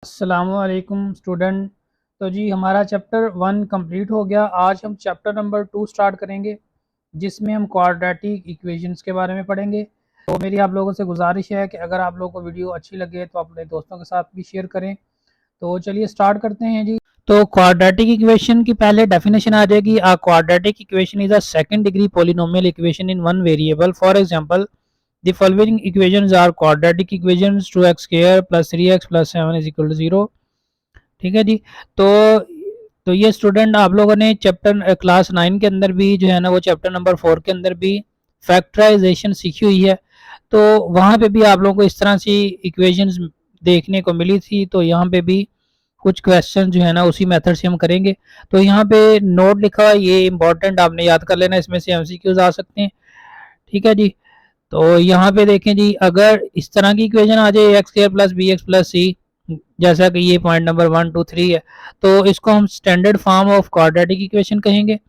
अस्सलामुअलैकुम स्टूडेंट। तो जी हमारा चैप्टर 1 कंप्लीट हो गया। आज हम चैप्टर नंबर 2 स्टार्ट करेंगे जिसमें हम क्वाड्रेटिक इक्वेशंस के बारे में पढ़ेंगे। तो मेरी आप लोगों से गुजारिश है कि अगर आप लोगों को वीडियो अच्छी लगे तो अपने दोस्तों के साथ भी शेयर करें। तो चलिए स्टार्ट करते हैं जी। तो क्वाड्रेटिक इक्वेशन की पहले डेफिनेशन आ जाएगी। A quadratic equation is a second degree polynomial equation in one variable. For example the following equations are quadratic equations 2x square plus 3x plus 7 is equal to 0। ठीक है जी। तो ये student आप लोगों ने चैप्टर क्लास 9 के अंदर भी जो है ना वो चैप्टर नंबर 4 के अंदर भी फैक्टराइजेशन सीखी हुई है। तो वहाँ पे भी आप लोगों को इस तरह से इक्वेशंस देखने को मिली थी। तो यहाँ पे भी कुछ क्वेश्चन जो है ना उसी मेथड से हम करेंगे। तो यहाँ पे नोट लिखा है, ये इंपॉर्टेंट आपने याद कर लेना, इसमें से एमसीक्यूज आ सकते हैं। ठीक है जी। तो यहाँ पे देखें जी, अगर इस तरह की इक्वेशन आ जाए x square plus b x plus c, जैसा कि ये पॉइंट नंबर 1 2 3 है, तो इसको हम standard form of quadratic equation कहेंगे।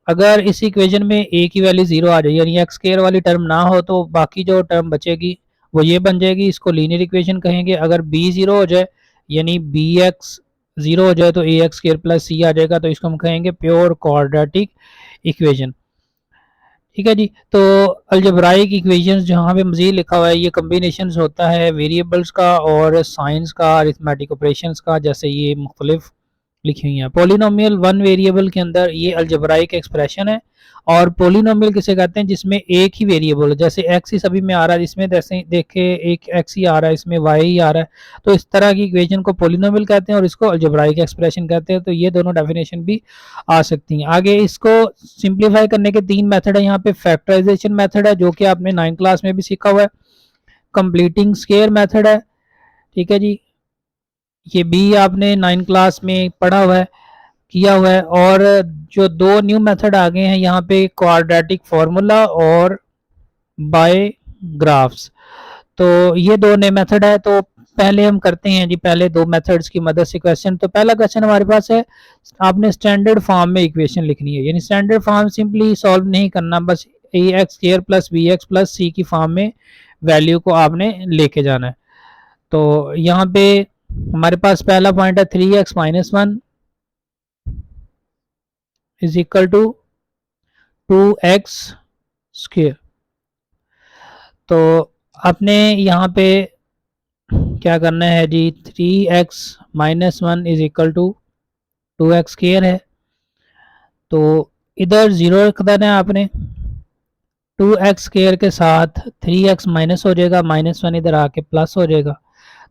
अगर इस इक्वेशन में ए की वैल्यू 0 आ जाए यानी एक्स स्क्वायर वाली टर्म ना हो तो बाकी जो टर्म बचेगी वो ये बन जाएगी, इसको लीनियर इक्वेशन कहेंगे। अगर बी 0 हो जाए यानी बी एक्स 0 हो जाए तो ए एक्स स्क्वायर प्लस सी आ जाएगा, तो इसको हम कहेंगे प्योर क्वाड्रेटिक इक्वेशन। ठीक है जी। तो अलजेब्राइक इक्वेशंस जहाँ पे मजीद लिखा हुआ है, ये कम्बिनेशंस होता है वेरिएबल्स का और साइंस का, अरिथमेटिक ऑपरेशंस का, जैसे ये मुख्तलिफ लिखी हुई हैं। पोलिनोमियल वन वेरिएबल के अंदर ये अलजेब्राइक एक्सप्रेशन है। और पोलिनोमियल किसे कहते हैं जिसमें एक ही वेरिएबल, जैसे एक्स ही सभी में आ रहा है, इसमें जैसे देखे एक एक्स ही आ रहा है, इसमें वाई ही आ रहा है, तो इस तरह की इक्वेशन को पोलिनोमियल कहते हैं और इसको अलजेब्राइक एक्सप्रेशन कहते हैं। तो ये दोनों डेफिनेशन भी आ सकती हैं। आगे इसको सिंप्लीफाई करने के 3 मेथड है। यहाँ पे फैक्टराइजेशन मेथड है जो कि आपने 9 क्लास में भी सीखा हुआ है। कंप्लीटिंग स्केयर मेथड है। ठीक है जी, ये भी आपने 9 क्लास में पढ़ा हुआ है, किया हुआ है। और जो दो न्यू मेथड आ गए हैं यहाँ पे, क्वाड्रेटिक फार्मूला और बाय ग्राफ्स, तो ये दो नए मेथड है। तो पहले हम करते हैं जी, पहले दो मेथड्स की मदद से क्वेश्चन। तो पहला क्वेश्चन हमारे पास है, आपने स्टैंडर्ड फॉर्म में इक्वेशन लिखनी है, यानी स्टैंडर्ड फॉर्म सिंपली सॉल्व नहीं करना, बस a x square plus b x plus c की फॉर्म में वैल्यू को आपने लेके जाना है। तो यहाँ पे हमारे पास पहला पॉइंट है 3x - 1 is equal to 2x square. तो आपने यहाँ पे क्या करना है जी, 3x - 1 is equal to 2x square है, तो इधर 0 रख देना है आपने। 2x स्क्वायर के साथ 3x माइनस हो जाएगा, -1 इधर आके प्लस हो जाएगा।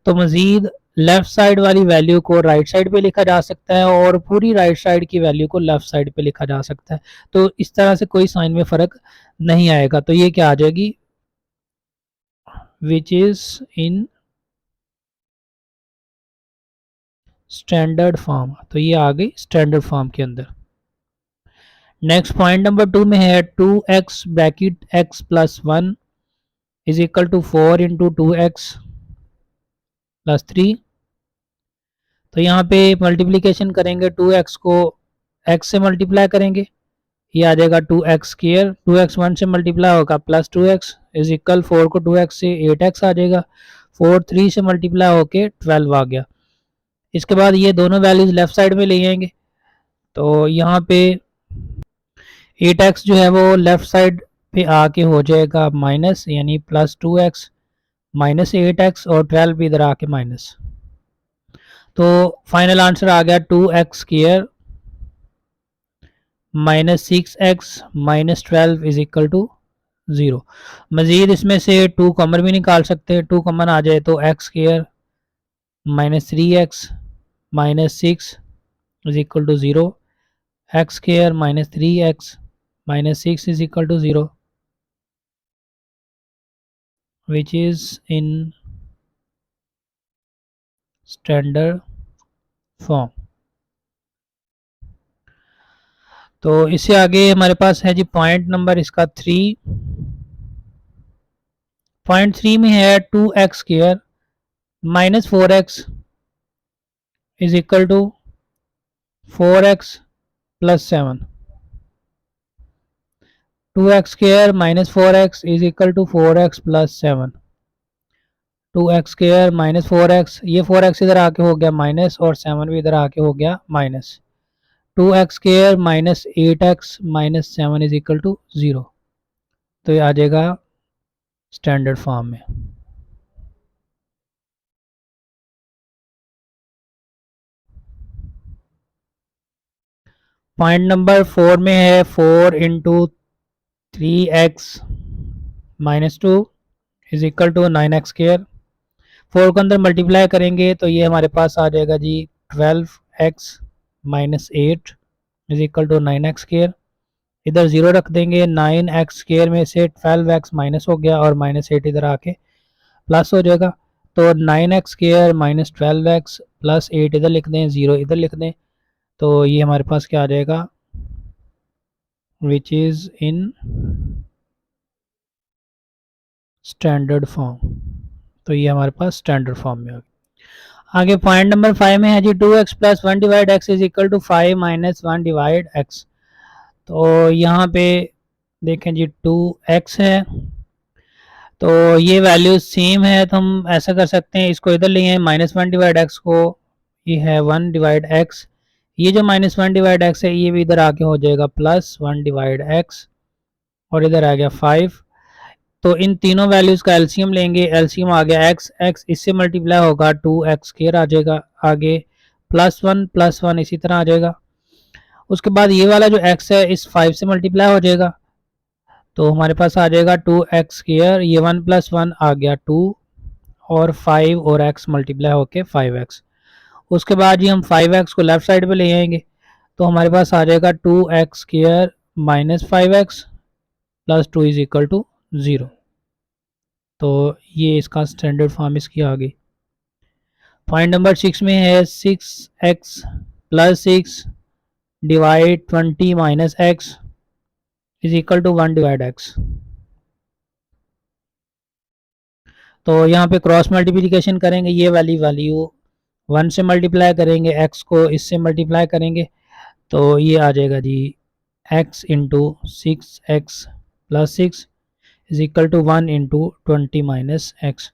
तो मजीद लेफ्ट साइड वाली वैल्यू को राइट साइड पे लिखा जा सकता है और पूरी राइट साइड की वैल्यू को लेफ्ट साइड पे लिखा जा सकता है। तो इस तरह से कोई साइन में फ़र्क नहीं आएगा। तो ये क्या आ जाएगी, which is in standard form. तो ये आ गई स्टैंडर्ड फॉर्म के अंदर। नेक्स्ट पॉइंट नंबर 2 में है 2x bracket x plus 1 is equal to 4 into 2x plus 3। तो यहाँ पे मल्टीप्लीकेशन करेंगे, 2x को x से मल्टीप्लाई करेंगे, ये आ जाएगा 2x स्क्वायर, 2x 1 से मल्टीप्लाई होगा प्लस 2x इज इक्वल 4 को 2x से 8x आ जाएगा, 4 3 से मल्टीप्लाई होके 12 आ गया। इसके बाद ये दोनों वैल्यूज लेफ्ट साइड में ले जाएंगे। तो यहाँ पे 8x जो है वो लेफ्ट साइड पे आके हो जाएगा माइनस, यानी +2x -8x, और 12 भी इधर आके माइनस। तो फाइनल आंसर आ गया 2x square -6x -12 is equal to 0। मजीद इसमें से 2 कॉमन भी निकाल सकते हैं, 2 कॉमन आ जाए तो x square -3x -6 is equal to 0, x square -3x -6 is equal to 0, which is in standard form। तो इससे आगे हमारे पास है जी पॉइंट नंबर इसका 3। पॉइंट 3 में है 2x square -4x is equal to 4x plus 7। 2x square -4x is equal to 4x plus 7। 2x² minus 4x, ये 4x इधर आके हो गया माइनस और 7 भी इधर आके हो गया minus. 2x² minus 8x minus 7 is equal to 0। तो ये आ जाएगा स्टैंडर्ड फॉर्म में। पॉइंट नंबर 4 में है 4 into 3x minus 2 is equal to 9x²। 4 को अंदर मल्टीप्लाई करेंगे तो ये हमारे पास आ जाएगा जी 12x minus 8 is equal to 9x²। इधर 0 रख देंगे, 9x² में से 12x माइनस हो गया और माइनस 8 इधर आके प्लस हो जाएगा। तो 9x² माइनस 12x प्लस 8 इधर लिख दें, 0 इधर लिख दें, तो ये हमारे पास क्या आ जाएगा, which is in standard form. तो ये हमारे पास स्टैंडर्ड फॉर्म में आ गया। आगे पॉइंट नंबर 5 में है जी 2x plus 1 divide x is equal to 5 minus 1 divide x। तो यहाँ पे देखें जी 2x है, तो ये वैल्यू सेम है, तो हम ऐसा कर सकते हैं, इसको इधर लिए माइनस 1 डिवाइड x को, ये है 1 डिवाइड x, ये जो माइनस 1 डिवाइड x है ये भी इधर आके हो जाएगा प्लस 1 डिवाइड x और इधर आ गया 5। तो इन तीनों वैल्यूज का एलसीएम लेंगे, एलसीएम आ गया x इससे मल्टीप्लाई होगा 2x² आ जाएगा, आगे प्लस 1 इसी तरह आ जाएगा। उसके बाद ये वाला जो x है इस 5 से मल्टीप्लाई हो जाएगा, तो हमारे पास आ जाएगा 2x², ये 1 प्लस 1 आ गया 2 और 5 और x मल्टीप्लाई होके 5x। उसके बाद ये हम 5x को लेफ्ट साइड पे ले आएंगे, तो हमारे पास आ जाएगा 2x² minus 5x plus 2 is equal to 0। तो ये इसका स्टैंडर्ड फॉर्म इसकी आ गई। पॉइंट नंबर 6 में है 6x plus 6 divide 20 minus x is equal to 1 divide x। तो यहाँ पे क्रॉस मल्टीप्लिकेशन करेंगे, ये वाली वैल्यू 1 से मल्टीप्लाई करेंगे, x को इससे मल्टीप्लाई करेंगे, तो ये आ जाएगा जी x into 6x plus 6 is equal to 1 into 20 minus x।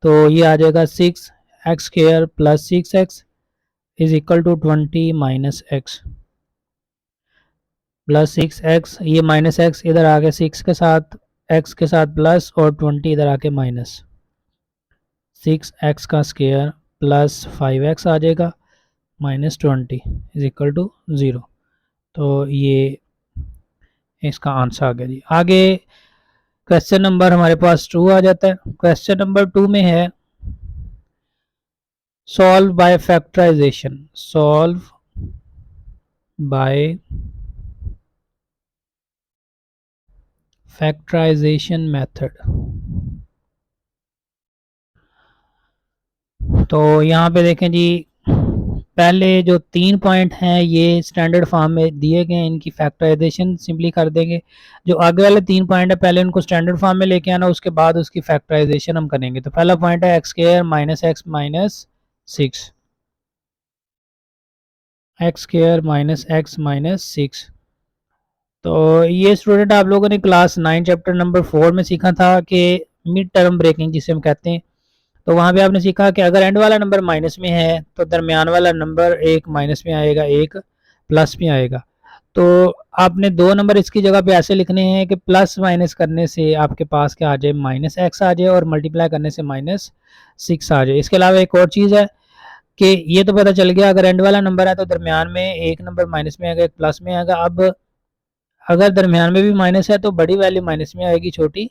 तो ये आ जाएगा 6x² plus 6x is equal to 20 minus x plus 6x, ये माइनस x इधर आके 6 के साथ x के साथ प्लस और 20 इधर आके माइनस, 6x का स्क्वायर प्लस 5x आ जाएगा माइनस 20 इज इक्वल टू 0। तो ये इसका आंसर आ गया जी। आगे क्वेश्चन नंबर हमारे पास 2 आ जाता है। क्वेश्चन नंबर 2 में है solve by factorisation, solve by factorisation method. तो यहाँ पे देखें जी, पहले जो 3 पॉइंट हैं ये स्टैंडर्ड फॉर्म में दिए गए हैं, इनकी फैक्टराइजेशन सिंपली कर देंगे। जो आगे वाले 3 पॉइंट है पहले उनको स्टैंडर्ड फॉर्म में लेके आना, उसके बाद उसकी फैक्टराइजेशन हम करेंगे। तो पहला पॉइंट है x² minus x minus 6, x² minus x minus 6। तो ये स्टूडेंट आप लोगों ने क्लास 9 चैप्टर नंबर 4 में सीखा था कि मिड टर्म ब्रेकिंग जिसे हम कहते हैं। तो वहाँ पे आपने सीखा कि अगर एंड वाला नंबर माइनस में है तो दरमियान वाला नंबर एक माइनस में आएगा, एक प्लस में आएगा। तो आपने 2 नंबर इसकी जगह पे ऐसे लिखने हैं कि प्लस माइनस करने से आपके पास क्या आ जाए, माइनस x आ जाए, और मल्टीप्लाई करने से माइनस 6 आ जाए। इसके अलावा एक और चीज़ है कि ये तो पता चल गया अगर एंड वाला नंबर है तो दरमियान में एक नंबर माइनस में आएगा, एक प्लस में आएगा। अब अगर दरमियान में भी माइनस है तो बड़ी वैल्यू माइनस में आएगी, छोटी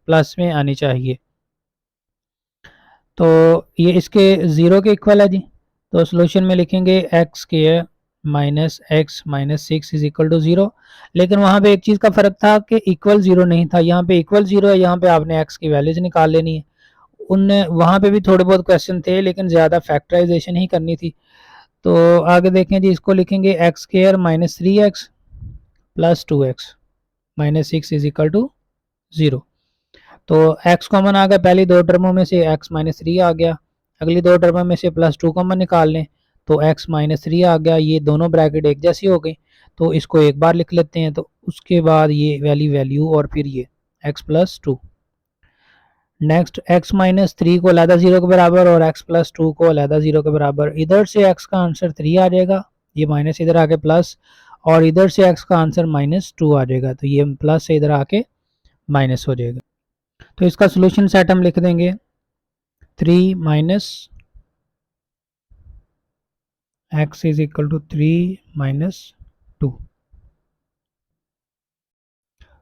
प्लस में आनी चाहिए। तो ये इसके 0 के इक्वल है जी। तो सोल्यूशन में लिखेंगे x² minus x minus 6 is equal to 0। लेकिन वहाँ पे एक चीज़ का फ़र्क था कि इक्वल 0 नहीं था, यहाँ पे इक्वल 0 है, यहाँ पे आपने x की वैल्यूज निकाल लेनी है। उनने वहाँ पे भी थोड़े बहुत क्वेश्चन थे लेकिन ज़्यादा फैक्टराइजेशन ही करनी थी। तो आगे देखें जी, इसको लिखेंगे x² minus 3x plus 2x minus 6 is equal to 0। तो x कॉमन आ गया, पहली 2 टर्मों में से x माइनस 3 आ गया, अगली 2 टर्मों में से प्लस 2 कॉमन निकाल लें तो x माइनस 3 आ गया। ये दोनों ब्रैकेट एक जैसी हो गई, तो इसको एक बार लिख लेते हैं। तो उसके बाद ये वैल्यू और फिर ये x plus 2 next x minus 3 को अलहदा 0 के बराबर और x प्लस 2 को अलहदा 0 के बराबर। इधर से x का आंसर 3 आ जाएगा, ये माइनस इधर आके प्लस, और इधर से x का आंसर माइनस 2 आ जाएगा, तो ये प्लस से इधर आके माइनस हो जाएगा। तो इसका सोल्यूशन सेट हम लिख देंगे 3 minus x is equal to 3 minus 2।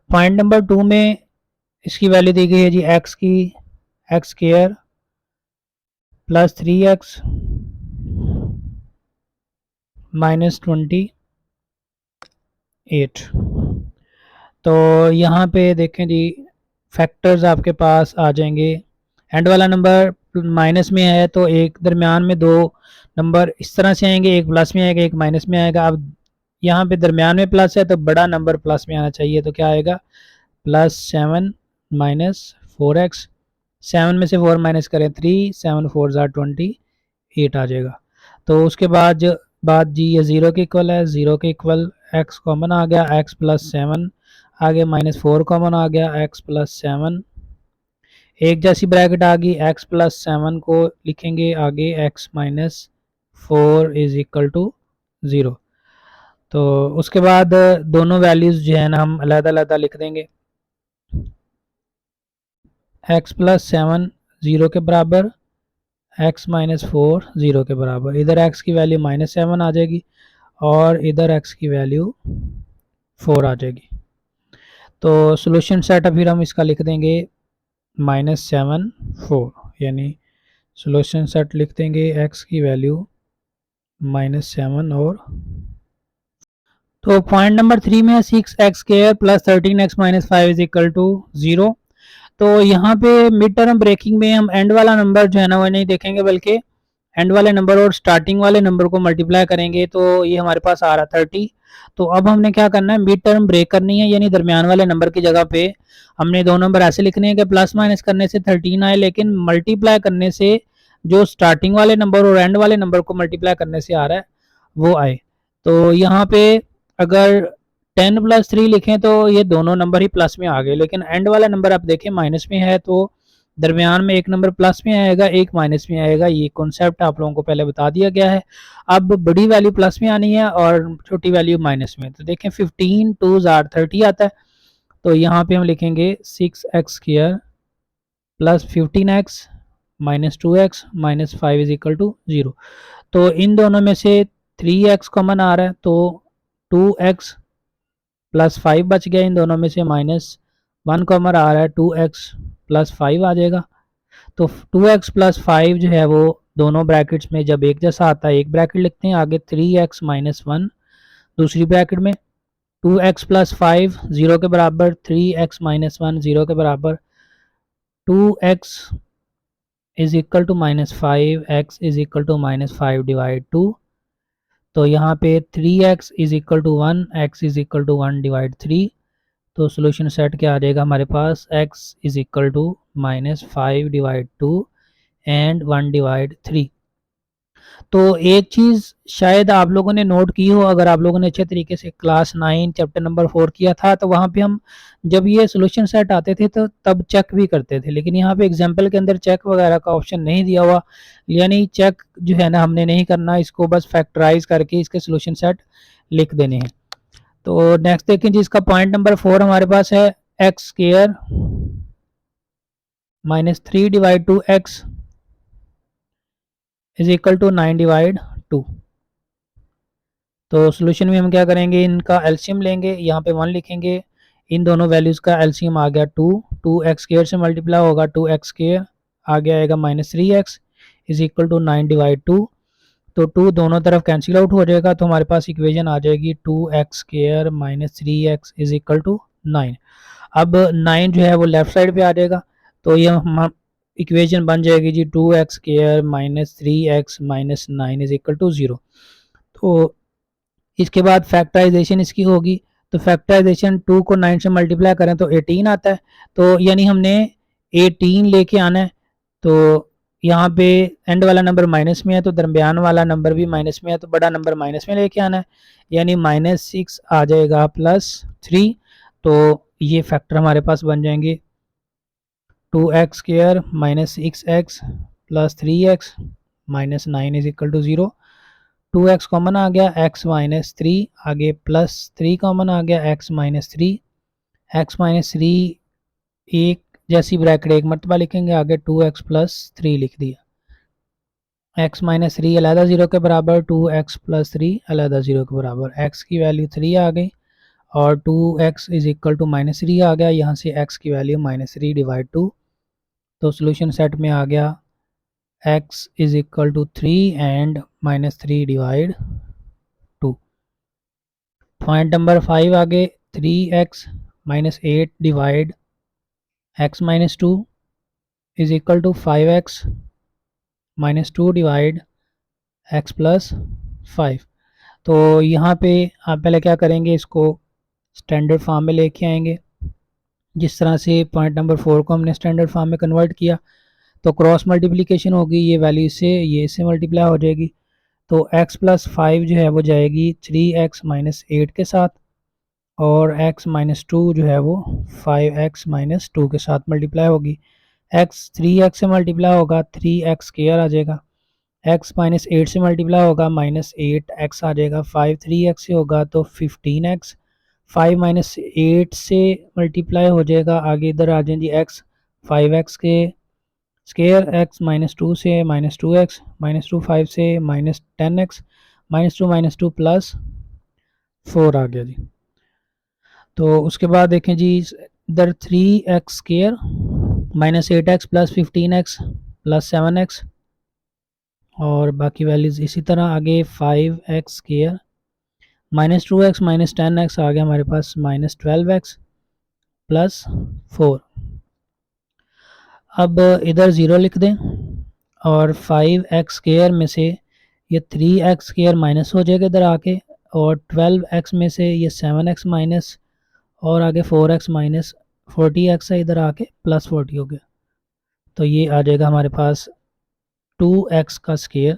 Point number 2 में इसकी वैल्यू दी गई है जी x की, x square plus 3x minus 28। तो यहाँ पे देखें जी फैक्टर्स आपके पास आ जाएंगे। एंड वाला नंबर माइनस में है तो एक दरमियान में दो नंबर इस तरह से आएंगे, एक प्लस में आएगा एक माइनस में आएगा। अब यहाँ पे दरमियान में प्लस है तो बड़ा नंबर प्लस में आना चाहिए, तो क्या आएगा +7 माइनस 4x, 7 में से 4 माइनस करें 3, 7 4 ज़ार 28 आ जाएगा। तो उसके बाद जी ये 0 के इक्वल है, 0 के इक्वल x कॉमन आ गया, x प्लस 7 आगे माइनस 4 कॉमन आ गया, x प्लस 7 एक जैसी ब्रैकेट आ गई, x प्लस 7 को लिखेंगे आगे x minus 4 is equal to 0। तो उसके बाद दोनों वैल्यूज़ जो है ना हम अलग-अलग लिख देंगे। x प्लस 7 0 के बराबर, x माइनस 4 0 के बराबर। इधर x की वैल्यू -7 आ जाएगी और इधर x की वैल्यू 4 आ जाएगी। तो सोल्यूशन सेट फिर हम इसका लिख देंगे -7 4, यानी सोल्यूशन सेट लिख देंगे x की वैल्यू -7 और। तो पॉइंट नंबर 3 में 6x square plus 13x minus 5 is equal to 0। तो यहाँ पे मिड टर्म ब्रेकिंग में हम एंड वाला नंबर जो है ना वो नहीं देखेंगे, बल्कि एंड वाले नंबर और स्टार्टिंग वाले नंबर को मल्टीप्लाई करेंगे। तो ये हमारे पास आ रहा 30। तो अब हमने क्या करना है, मिड टर्म ब्रेक करनी है, यानी दरमियान वाले नंबर की जगह पे हमने दो नंबर ऐसे लिखने हैं कि प्लस माइनस करने से 13 आए, लेकिन मल्टीप्लाई करने से जो स्टार्टिंग वाले नंबर और एंड वाले नंबर को मल्टीप्लाई करने से आ रहा है वो आए। तो यहाँ पे अगर 10 प्लस 3 लिखें तो ये दोनों नंबर ही प्लस में आ गए, लेकिन एंड वाला नंबर आप देखें माइनस में है, तो दरमियान में एक नंबर प्लस में आएगा एक माइनस में आएगा। ये कॉन्सेप्ट आप लोगों को पहले बता दिया गया है। अब बड़ी वैल्यू प्लस में आनी है और छोटी वैल्यू माइनस में। तो देखें 15 2 ज़ार 30 आता है, तो यहाँ पे हम लिखेंगे 6x square plus 15x minus 2x minus 5 is equal to 0। तो इन दोनों में से 3x कॉमन आ रहा है, तो 2x प्लस 5 बच गया। इन दोनों में से -1 कॉमन आ रहा है, 2x प्लस 5 आ जाएगा। तो 2x प्लस 5 जो है वो दोनों ब्रैकेट्स में जब एक जैसा आता है एक ब्रैकेट लिखते हैं, आगे 3x माइनस 1 दूसरी ब्रैकेट में, 2x प्लस 5 0 के बराबर, 3x माइनस 1 0 के बराबर, 2x is equal to -5, x is equal to -5 divide 2। तो यहाँ पे 3x is equal to 1, x is equal to 1 divide 3। तो सोल्यूशन सेट क्या आ जाएगा हमारे पास, x is equal to -5 divide 2 and 1 divide 3। तो एक चीज़ शायद आप लोगों ने नोट की हो, अगर आप लोगों ने अच्छे तरीके से क्लास 9 चैप्टर नंबर 4 किया था, तो वहाँ पे हम जब ये सोल्यूशन सेट आते थे तो तब चेक भी करते थे, लेकिन यहाँ पे एग्जाम्पल के अंदर चेक वगैरह का ऑप्शन नहीं दिया हुआ, यानी चेक जो है ना हमने नहीं करना, इसको बस फैक्टराइज करके इसके सोल्यूशन सेट लिख देने हैं। तो नेक्स्ट देखें जी, इसका पॉइंट नंबर 4 हमारे पास है x square -3 divide 2x is equal to 9 divide 2। तो सोल्यूशन में हम क्या करेंगे, इनका एलसीएम लेंगे, यहाँ पे 1 लिखेंगे, इन दोनों वैल्यूज़ का एलसीएम आ गया 2, 2x स्क्वायर से मल्टीप्लाई होगा 2x स्क्वायर, आगे आएगा -3x is equal to 9 divide 2। तो 2 दोनों तरफ कैंसिल आउट हो जाएगा, तो हमारे पास इक्वेशन आ जाएगी 2x square -3x is equal to 9। अब 9 जो है वो लेफ्ट साइड पे आ जाएगा, तो ये हम इक्वेशन बन जाएगी जी 2x square -3x -9 is equal to 0। तो इसके बाद फैक्टराइजेशन इसकी होगी, तो फैक्टराइजेशन 2 को 9 से मल्टीप्लाई करें तो 18 आता है, तो यानी हमने 18 लेके आना है। तो यहाँ पे एंड वाला नंबर माइनस में है, तो दरमियान वाला नंबर भी माइनस में है, तो बड़ा नंबर माइनस में लेके आना है, यानी -6 आ जाएगा +3। तो ये फैक्टर हमारे पास बन जाएंगे 2x² minus 6x plus 3x minus 9 is equal to 0। 2x common आ गया, x माइनस 3 आगे प्लस 3 कॉमन आ गया, x माइनस 3। x माइनस 3 एक जैसी ब्रैकेट एक मरतबा लिखेंगे, आगे 2x प्लस 3 लिख दिया। x माइनस 3 अलहदा 0 के बराबर, 2x प्लस 3 अलहदा 0 के बराबर। x की वैल्यू 3 आ गई और 2x is equal to minus 3 आ गया। यहाँ से x की वैल्यू माइनस 3 डिवाइड 2, तो सोल्यूशन सेट में आ गया x is equal to 3 and minus 3 divide 2। Point number 5 आगे 3x minus 8 divide x minus 2 is equal to 5x minus 2 divide x plus 5। तो यहाँ पे आप पहले क्या करेंगे, इसको स्टैंडर्ड फॉर्म में लेके आएंगे। जिस तरह से पॉइंट नंबर 4 को हमने स्टैंडर्ड फॉर्म में कन्वर्ट किया, तो क्रॉस मल्टीप्लिकेशन होगी, ये वैल्यू से ये से मल्टीप्लाई हो जाएगी। तो x प्लस 5 जो है वो जाएगी 3x माइनस 8 के साथ, और x माइनस 2 जो है वो 5x माइनस 2 के साथ मल्टीप्लाई होगी। x 3x से मल्टीप्लाई होगा, 3x² आ जाएगा। x माइनस 8 से मल्टीप्लाई होगा, माइनस 8x आ जाएगा। 5 3x से होगा तो 15x। 5 माइनस 8 से मल्टीप्लाई हो जाएगा, आगे इधर आ जाएंगे x 5x के स्केयर, x माइनस 2 से माइनस 2x, माइनस 2 5 से माइनस 10x, माइनस 2 प्लस 4 आ गया जी। तो उसके बाद देखें जी, इधर 3x square minus 8x plus 15x plus 7x, और बाकी वैल्यूज़ इसी तरह। आगे 5x square minus 2x minus 10x आ गया हमारे पास, माइनस 12x प्लस 4। अब इधर 0 लिख दें, और 5x स्केयर में से ये 3x स्केयर माइनस हो जाएगा इधर आके, और 12x में से ये 7x माइनस, और आगे 4x माइनस 40x है, इधर आके प्लस 40 हो गया। तो ये आ जाएगा हमारे पास 2x का स्केयर,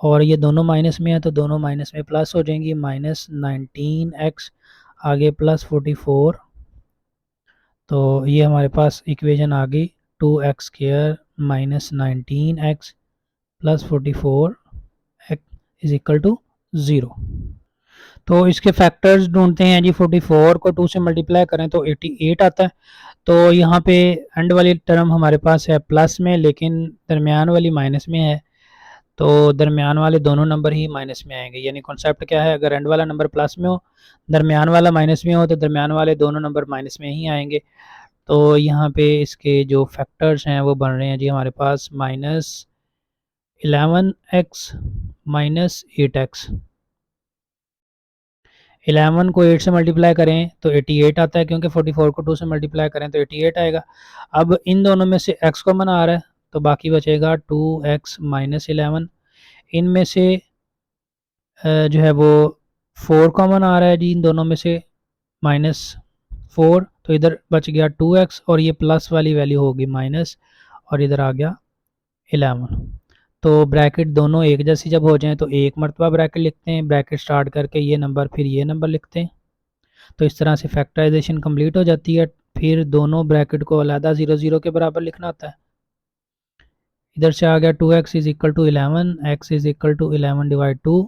और ये दोनों माइनस में है तो दोनों माइनस में प्लस हो जाएंगी, माइनस 19x आगे प्लस 44। तो ये हमारे पास इक्वेशन आ गई 2x square minus 19x plus 44 is equal to 0। तो इसके फैक्टर्स ढूंढते हैं जी। 44 को 2 से मल्टीप्लाई करें तो 88 आता है। तो यहाँ पे एंड वाली टर्म हमारे पास है प्लस में, लेकिन दरमियान वाली माइनस में है, तो दरमियान वाले दोनों नंबर ही माइनस में आएंगे। यानी कॉन्सेप्ट क्या है, अगर एंड वाला नंबर प्लस में हो, दरमियान वाला माइनस में हो, तो दरमियान वाले दोनों नंबर माइनस में ही आएंगे। तो यहाँ पे इसके जो फैक्टर्स हैं वो बन रहे हैं जी हमारे पास माइनस 11x माइनस 8x। 11 को 8 से मल्टीप्लाई करें तो 88 आता है, क्योंकि 44 को 2 से मल्टीप्लाई करें तो 88 आएगा। अब इन दोनों में से x कॉमन आ रहा है, तो बाकी बचेगा 2x माइनस 11। इनमें से जो है वो 4 कॉमन आ रहा है जी इन दोनों में से, माइनस 4, तो इधर बच गया 2x, और ये प्लस वाली वैल्यू होगी माइनस, और इधर आ गया 11। तो ब्रैकेट दोनों एक जैसी जब हो जाएं तो एक मरतबा ब्रैकेट लिखते हैं, ब्रैकेट स्टार्ट करके ये नंबर फिर ये नंबर लिखते हैं। तो इस तरह से फैक्टराइजेशन कंप्लीट हो जाती है। फिर दोनों ब्रैकेट को अलहदा 0 0 के बराबर लिखना होता है। इधर से आ गया 2x is equal to 11, x is equal to 11 divide 2,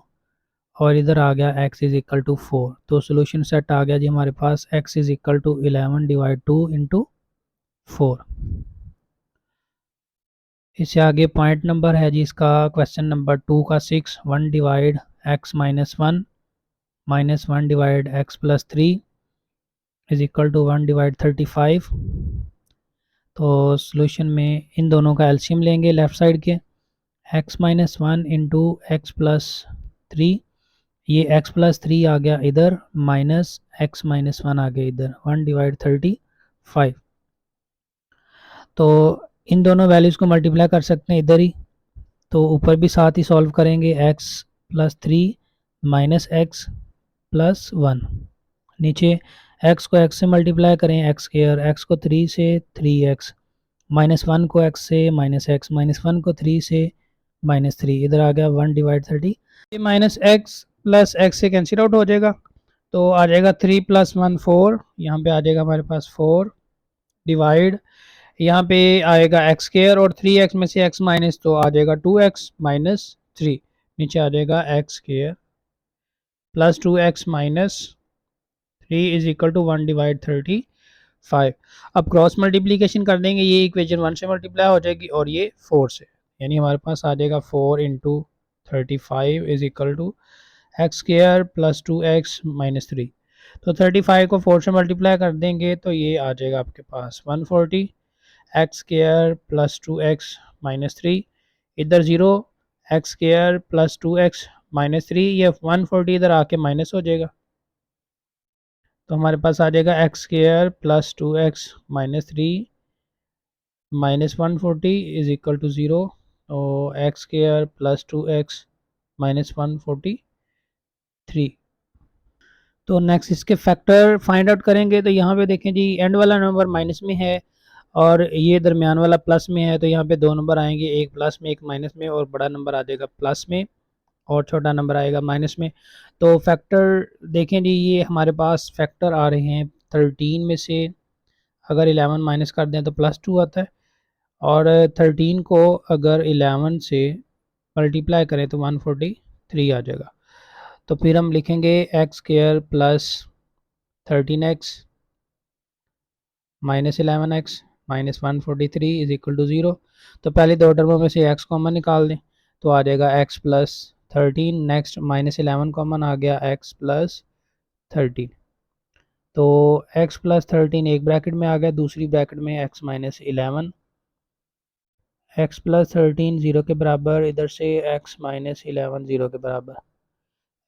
और इधर आ गया x इज इक्वल टू 4। तो सोल्यूशन सेट आ गया जी हमारे पास, x is equal to 11 divide 2 into 4। इससे आगे पॉइंट नंबर है जी इसका क्वेश्चन नंबर 2 का 6, 1 divide x minus 1 minus 1 divide x plus 3 is equal to 1 divide 35। तो सोल्यूशन में इन दोनों का एलसीएम लेंगे लेफ़्ट साइड के, x minus 1 into x plus 3, ये x प्लस 3 आ गया इधर, माइनस x माइनस 1 आ गया इधर, 1 डिवाइड 35। तो इन दोनों वैल्यूज़ को मल्टीप्लाई कर सकते हैं इधर ही, तो ऊपर भी साथ ही सॉल्व करेंगे, x plus 3 minus x plus 1। नीचे x को x से मल्टीप्लाई करें, x स्क्वायर, x को 3 से 3x, माइनस 1 को x से माइनस एक्स, माइनस 1 को 3 से माइनस 3, इधर आ गया 1 डिवाइड 30। ये माइनस एक्स प्लस एक्स से कैंसिल आउट हो जाएगा, तो आ जाएगा 3 प्लस 1 4, यहाँ पे आ जाएगा हमारे पास 4 डिवाइड, यहाँ पे आएगा एक्स स्क्वायर और 3x में से x माइनस तो आ जाएगा 2x माइनस 3, नीचे आ जाएगा x square plus 2x minus 3 is equal to 1 divide 35। अब क्रॉस मल्टीप्लीकेशन कर देंगे, ये इक्वेशन 1 से मल्टीप्लाई हो जाएगी और ये 4 से, यानी हमारे पास आ जाएगा 4 into 35 is equal to x square plus 2x minus 3। तो 35 को 4 से मल्टीप्लाई कर देंगे तो ये आ जाएगा आपके पास 140 x square plus 2x minus 3, इधर 0 x square plus 2x minus 3, ये 140 इधर आके माइनस हो जाएगा, तो हमारे पास आ जाएगा x square plus 2x minus 3 minus 140 is equal to 0 और x square plus 2x minus 143। तो नेक्स्ट इसके फैक्टर फाइंड आउट करेंगे, तो यहाँ पे देखें जी एंड वाला नंबर माइनस में है और ये दरमियान वाला प्लस में है, तो यहाँ पे दो नंबर आएंगे, एक प्लस में एक माइनस में, और बड़ा नंबर आ जाएगा प्लस में और छोटा नंबर आएगा माइनस में। तो फैक्टर देखें जी, ये हमारे पास फैक्टर आ रहे हैं 13 में से अगर 11 माइनस कर दें तो +2 आता है, और 13 को अगर 11 से मल्टीप्लाई करें तो 143 आ जाएगा। तो फिर हम लिखेंगे x square plus 13x minus 11x minus 143 is equal to 0। तो पहले दो टर्मों में से x कॉमन निकाल दें तो आ जाएगा x plus 13, next minus 11 common आ गया x प्लस 13। तो x प्लस 13 एक ब्रैकेट में आ गया, दूसरी ब्रैकेट में x माइनस 11, x प्लस 13 0 के बराबर, इधर से x माइनस 11 0 के बराबर,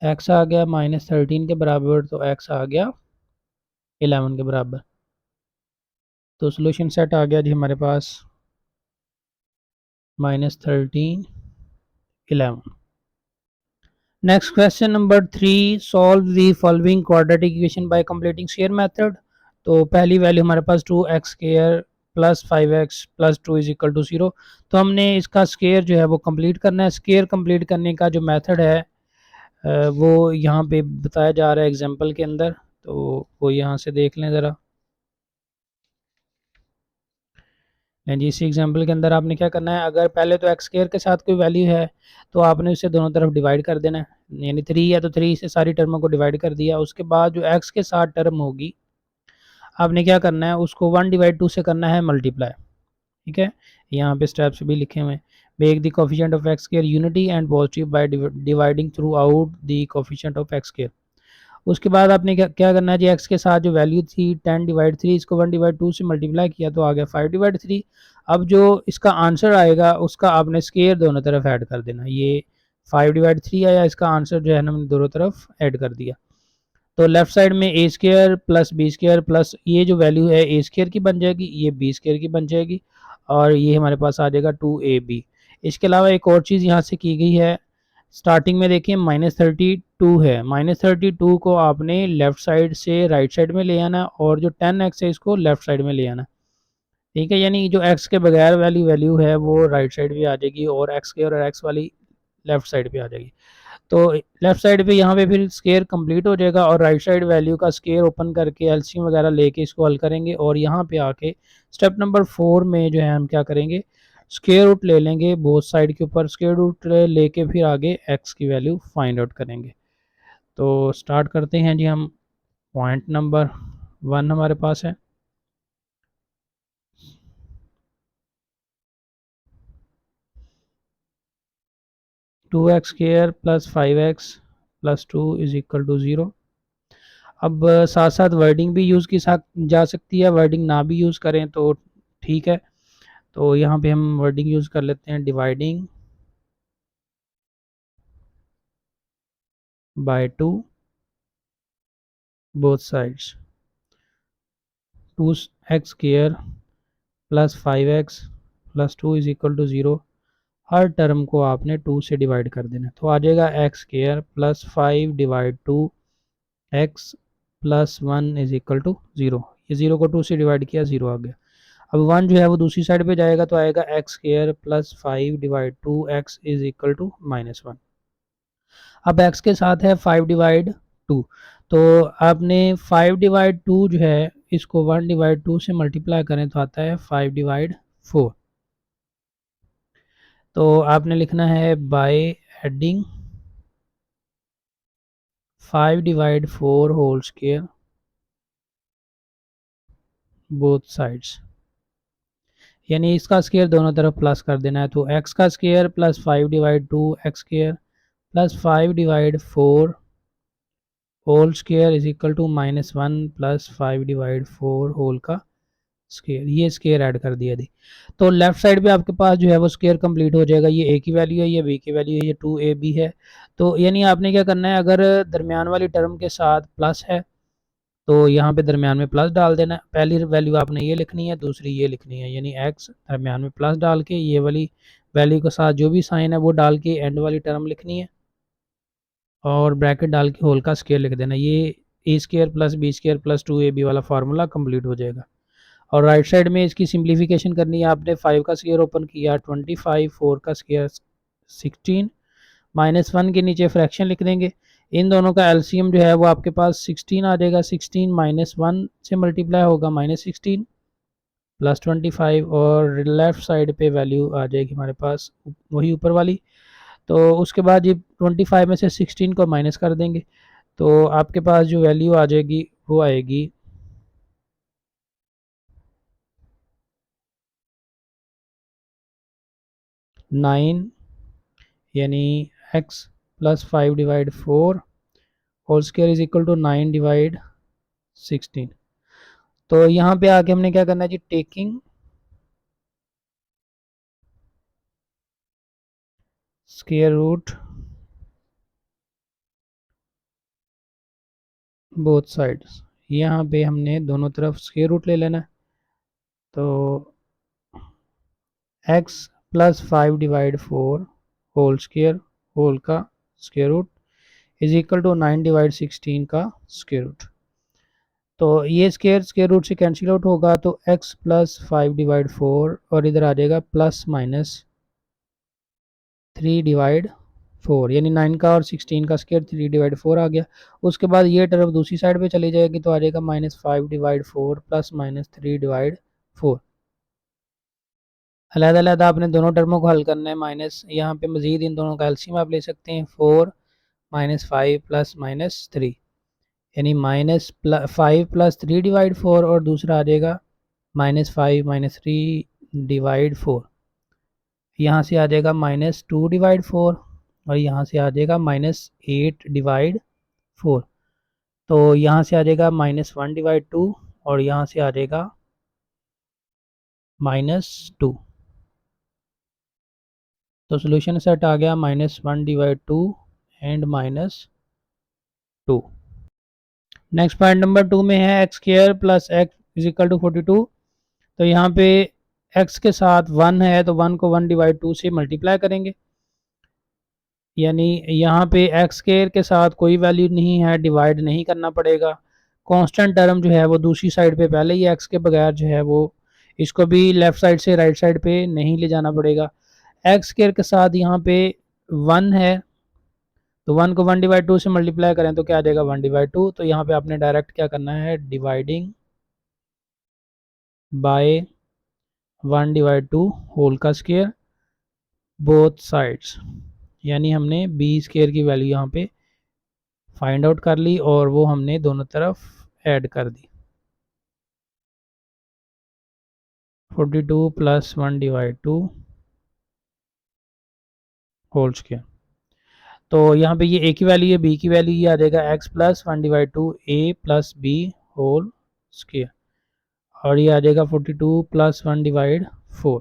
x आ गया माइनस 13 के बराबर, तो x आ गया 11 के बराबर। तो सोल्यूशन सेट आ गया जी हमारे पास -13 11। Next question number 3, solve the following quadratic equation by completing square method. तो पहली वैल्यू हमारे पास 2x square plus 5x plus 2 is equal to 0। तो हमने इसका स्क्वायर जो है वो कंप्लीट करना है। स्क्वायर कंप्लीट करने का जो मेथड है वो यहाँ पे बताया जा रहा है एग्जांपल के अंदर, तो वो यहाँ से देख लें ज़रा। जी इसी एग्जांपल के अंदर आपने क्या करना है, अगर पहले तो एक्स स्क्वायर के साथ कोई वैल्यू है तो आपने उसे दोनों तरफ डिवाइड कर देना है, यानी 3 है तो 3 से सारी टर्मों को डिवाइड कर दिया। उसके बाद जो एक्स के साथ टर्म होगी आपने क्या करना है, उसको 1/2 से करना है मल्टीप्लाई। ठीक है, यहाँ पे स्टेप्स भी लिखे हुए हैं। Make the coefficient of x square unity and positive by dividing through out the coefficient of x square. उसके बाद आपने क्या करना है जी, एक्स के साथ जो वैल्यू थी 10/3, इसको 1/2 से मल्टीप्लाई किया तो आ गया 5/3। अब जो इसका आंसर आएगा उसका आपने स्क्वायर दोनों तरफ ऐड कर देना। ये 5/3 आया, इसका आंसर जो है ना हमने दोनों तरफ ऐड कर दिया। तो लेफ्ट साइड में a square plus b square plus ये जो वैल्यू है ए स्क्वायर की बन जाएगी, ये बी स्क्वायर की बन जाएगी, और ये हमारे पास आ जाएगा 2ab। इसके अलावा एक और चीज़ यहाँ से की गई है, स्टार्टिंग में देखिए -32 है, -32 को आपने लेफ्ट साइड से राइट साइड में ले आना और जो 10x है इसको लेफ्ट साइड में ले आना। ठीक है, यानी जो x के बगैर वाली वैल्यू है वो राइट साइड पे आ जाएगी और x के और x वाली लेफ्ट साइड पे आ जाएगी। तो लेफ्ट साइड पे यहाँ पे फिर स्केयर कंप्लीट हो जाएगा और राइट साइड वैल्यू का स्केयर ओपन करके एलसीएम वगैरह लेके इसको हल करेंगे, और यहाँ पे आके स्टेप नंबर 4 में जो है हम क्या करेंगे, स्केयर रूट ले लेंगे बोथ साइड के ऊपर, स्केयर रूट लेके फिर आगे एक्स की वैल्यू फाइंड आउट करेंगे। तो स्टार्ट करते हैं जी हम। पॉइंट नंबर 1 हमारे पास है, two x square plus 5x plus 2 is equal to 0। अब साथ साथ वर्डिंग भी यूज़ की जा सकती है, वर्डिंग ना भी यूज़ करें तो ठीक है। तो यहाँ पे हम वर्डिंग यूज़ कर लेते हैं, dividing by 2 both sides, 2x square plus 5x plus 2 is equal to 0। हर टर्म को आपने 2 से डिवाइड कर देना, तो आ जाएगा x square plus 5 divide 2 x plus 1 is equal to 0। ये 0 को 2 से डिवाइड किया, 0 आ गया। अब 1 जो है वो दूसरी साइड पे जाएगा तो आएगा x square plus 5 divide 2 x is equal to -1। अब x के साथ है 5/2, तो आपने 5/2 जो है इसको 1/2 से मल्टीप्लाई करें तो आता है 5/4। तो आपने लिखना है by adding 5/4 whole square both sides, यानी इसका स्क्वायर दोनों तरफ प्लस कर देना है। तो x का square plus 5/2 x square plus 5/4 whole square is equal to -1 plus 5/4 whole का स्क्वायर, ये स्क्वायर ऐड कर दिया थी। तो लेफ्ट साइड पे आपके पास जो है वो स्क्वायर कंप्लीट हो जाएगा। ये a की वैल्यू है, ये b की वैल्यू है, ये 2ab है। तो यानी आपने क्या करना है, अगर दरमियान वाली टर्म के साथ प्लस है तो यहाँ पे दरमियान में प्लस डाल देना है। पहली वैल्यू आपने ये लिखनी है, दूसरी ये लिखनी है, यानी x दरमियान में प्लस डाल के ये वाली वैल्यू के साथ जो भी साइन है वो डाल के एंड वाली टर्म लिखनी है और ब्रैकेट डाल के होल का स्क्वायर लिख देना। ये a square plus b square plus 2ab वाला फार्मूला कंप्लीट हो जाएगा। और राइट साइड में इसकी सिंप्लीफिकेशन करनी है आपने। 5 का स्क्वायर ओपन किया 25, 4 का स्क्वायर 16, -1 के नीचे फ्रैक्शन लिख देंगे। इन दोनों का एलसीएम जो है वो आपके पास 16 आ जाएगा। 16 -1 से मल्टीप्लाई होगा -16 प्लस 25 और लेफ्ट साइड पे वैल्यू आ जाएगी हमारे पास वही ऊपर वाली। तो उसके बाद ये 25 में से 16 को माइनस कर देंगे तो आपके पास जो वैल्यू आ जाएगी वो आएगी 9, यानी x plus 5/4 whole square is equal to 9/16। तो यहाँ पे आके हमने क्या करना है जी, taking square root both sides, यहाँ पे हमने दोनों तरफ स्क्वायर रूट ले लेना है। तो x plus 5/4 whole square whole का square root is equal to 9/16 का स्क्वायर रूट। तो ये स्क्वायर रूट से कैंसिल आउट होगा तो x प्लस 5/4 और इधर आ जाएगा प्लस -3/4, यानी 9 का और 16 का स्क्वायर 3/4 आ गया। उसके बाद ये टर्म दूसरी साइड पे चली जाएगी तो आ जाएगा -5/4 प्लस -3/4। अलग-अलग आपने दोनों टर्मों को हल करना है। माइनस यहाँ पे मजीद इन दोनों का एलसीएम आप ले सकते हैं। 4 -5 प्लस -3, यानी -5 प्लस 3/4 और दूसरा आ जाएगा -5 -3/4। यहाँ से आ जाएगा -2/4 और यहाँ से आ जाएगा -8/4। तो यहाँ से आ जाएगा -1/2 और यहाँ से आ जाएगा -2। तो सोल्यूशन सेट आ गया -1/2 एंड -2। नेक्स्ट पॉइंट नंबर 2 में है x square plus x is equal to 42। तो यहाँ पे x के साथ 1 है तो 1 को 1/2 से मल्टीप्लाई करेंगे, यानी यहाँ पे एक्स स्क्वायर के साथ कोई वैल्यू नहीं है, डिवाइड नहीं करना पड़ेगा। कांस्टेंट टर्म जो है वो दूसरी साइड पे पहले ही x के बगैर जो है वो इसको भी लेफ्ट साइड से राइट साइड पे नहीं ले जाना पड़ेगा। एक्स स्क्वायर के साथ यहाँ पे 1 है तो 1 को 1/2 से मल्टीप्लाई करें तो क्या आ जाएगा 1/2। तो यहाँ पे आपने डायरेक्ट क्या करना है, डिवाइडिंग बाय 1/2 होल का स्क्वायर बोथ साइड्स, यानी हमने बी स्क्वायर की वैल्यू यहाँ पे फाइंड आउट कर ली और वो हमने दोनों तरफ ऐड कर दी। 42 प्लस 1/2 होल स्क्वायर। तो यहाँ पे ये a की वैल्यू है, b की वैल्यू ये आ जाएगा x plus 1/2 a plus b whole square और ये आ जाएगा 42 प्लस 1/4।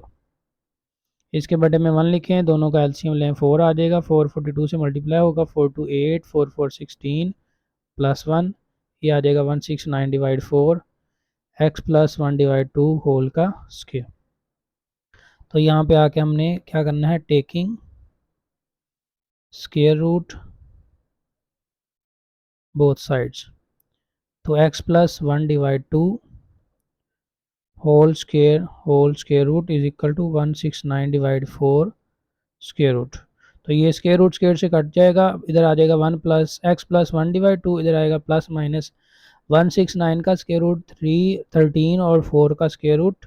इसके बटे में 1 लिखें, दोनों का एलसीएम लें, 4 आ जाएगा। 4 42 से मल्टीप्लाई होगा, 4 2 8 4 4 16 प्लस 1, ये आ जाएगा 169/4 x प्लस 1/2 होल का स्क्वायर। तो यहाँ पे आके हमने क्या करना है, taking square root both sides. तो x plus 1/2 whole square root is equal to 169/4 square root. तो ये स्क्वायर रूट स्क्वायर से कट जाएगा, इधर आ जाएगा 1 प्लस x प्लस 1/2, इधर आएगा प्लस माइनस 169 का स्क्वायर रूट 13 और 4 का स्क्वायर रूट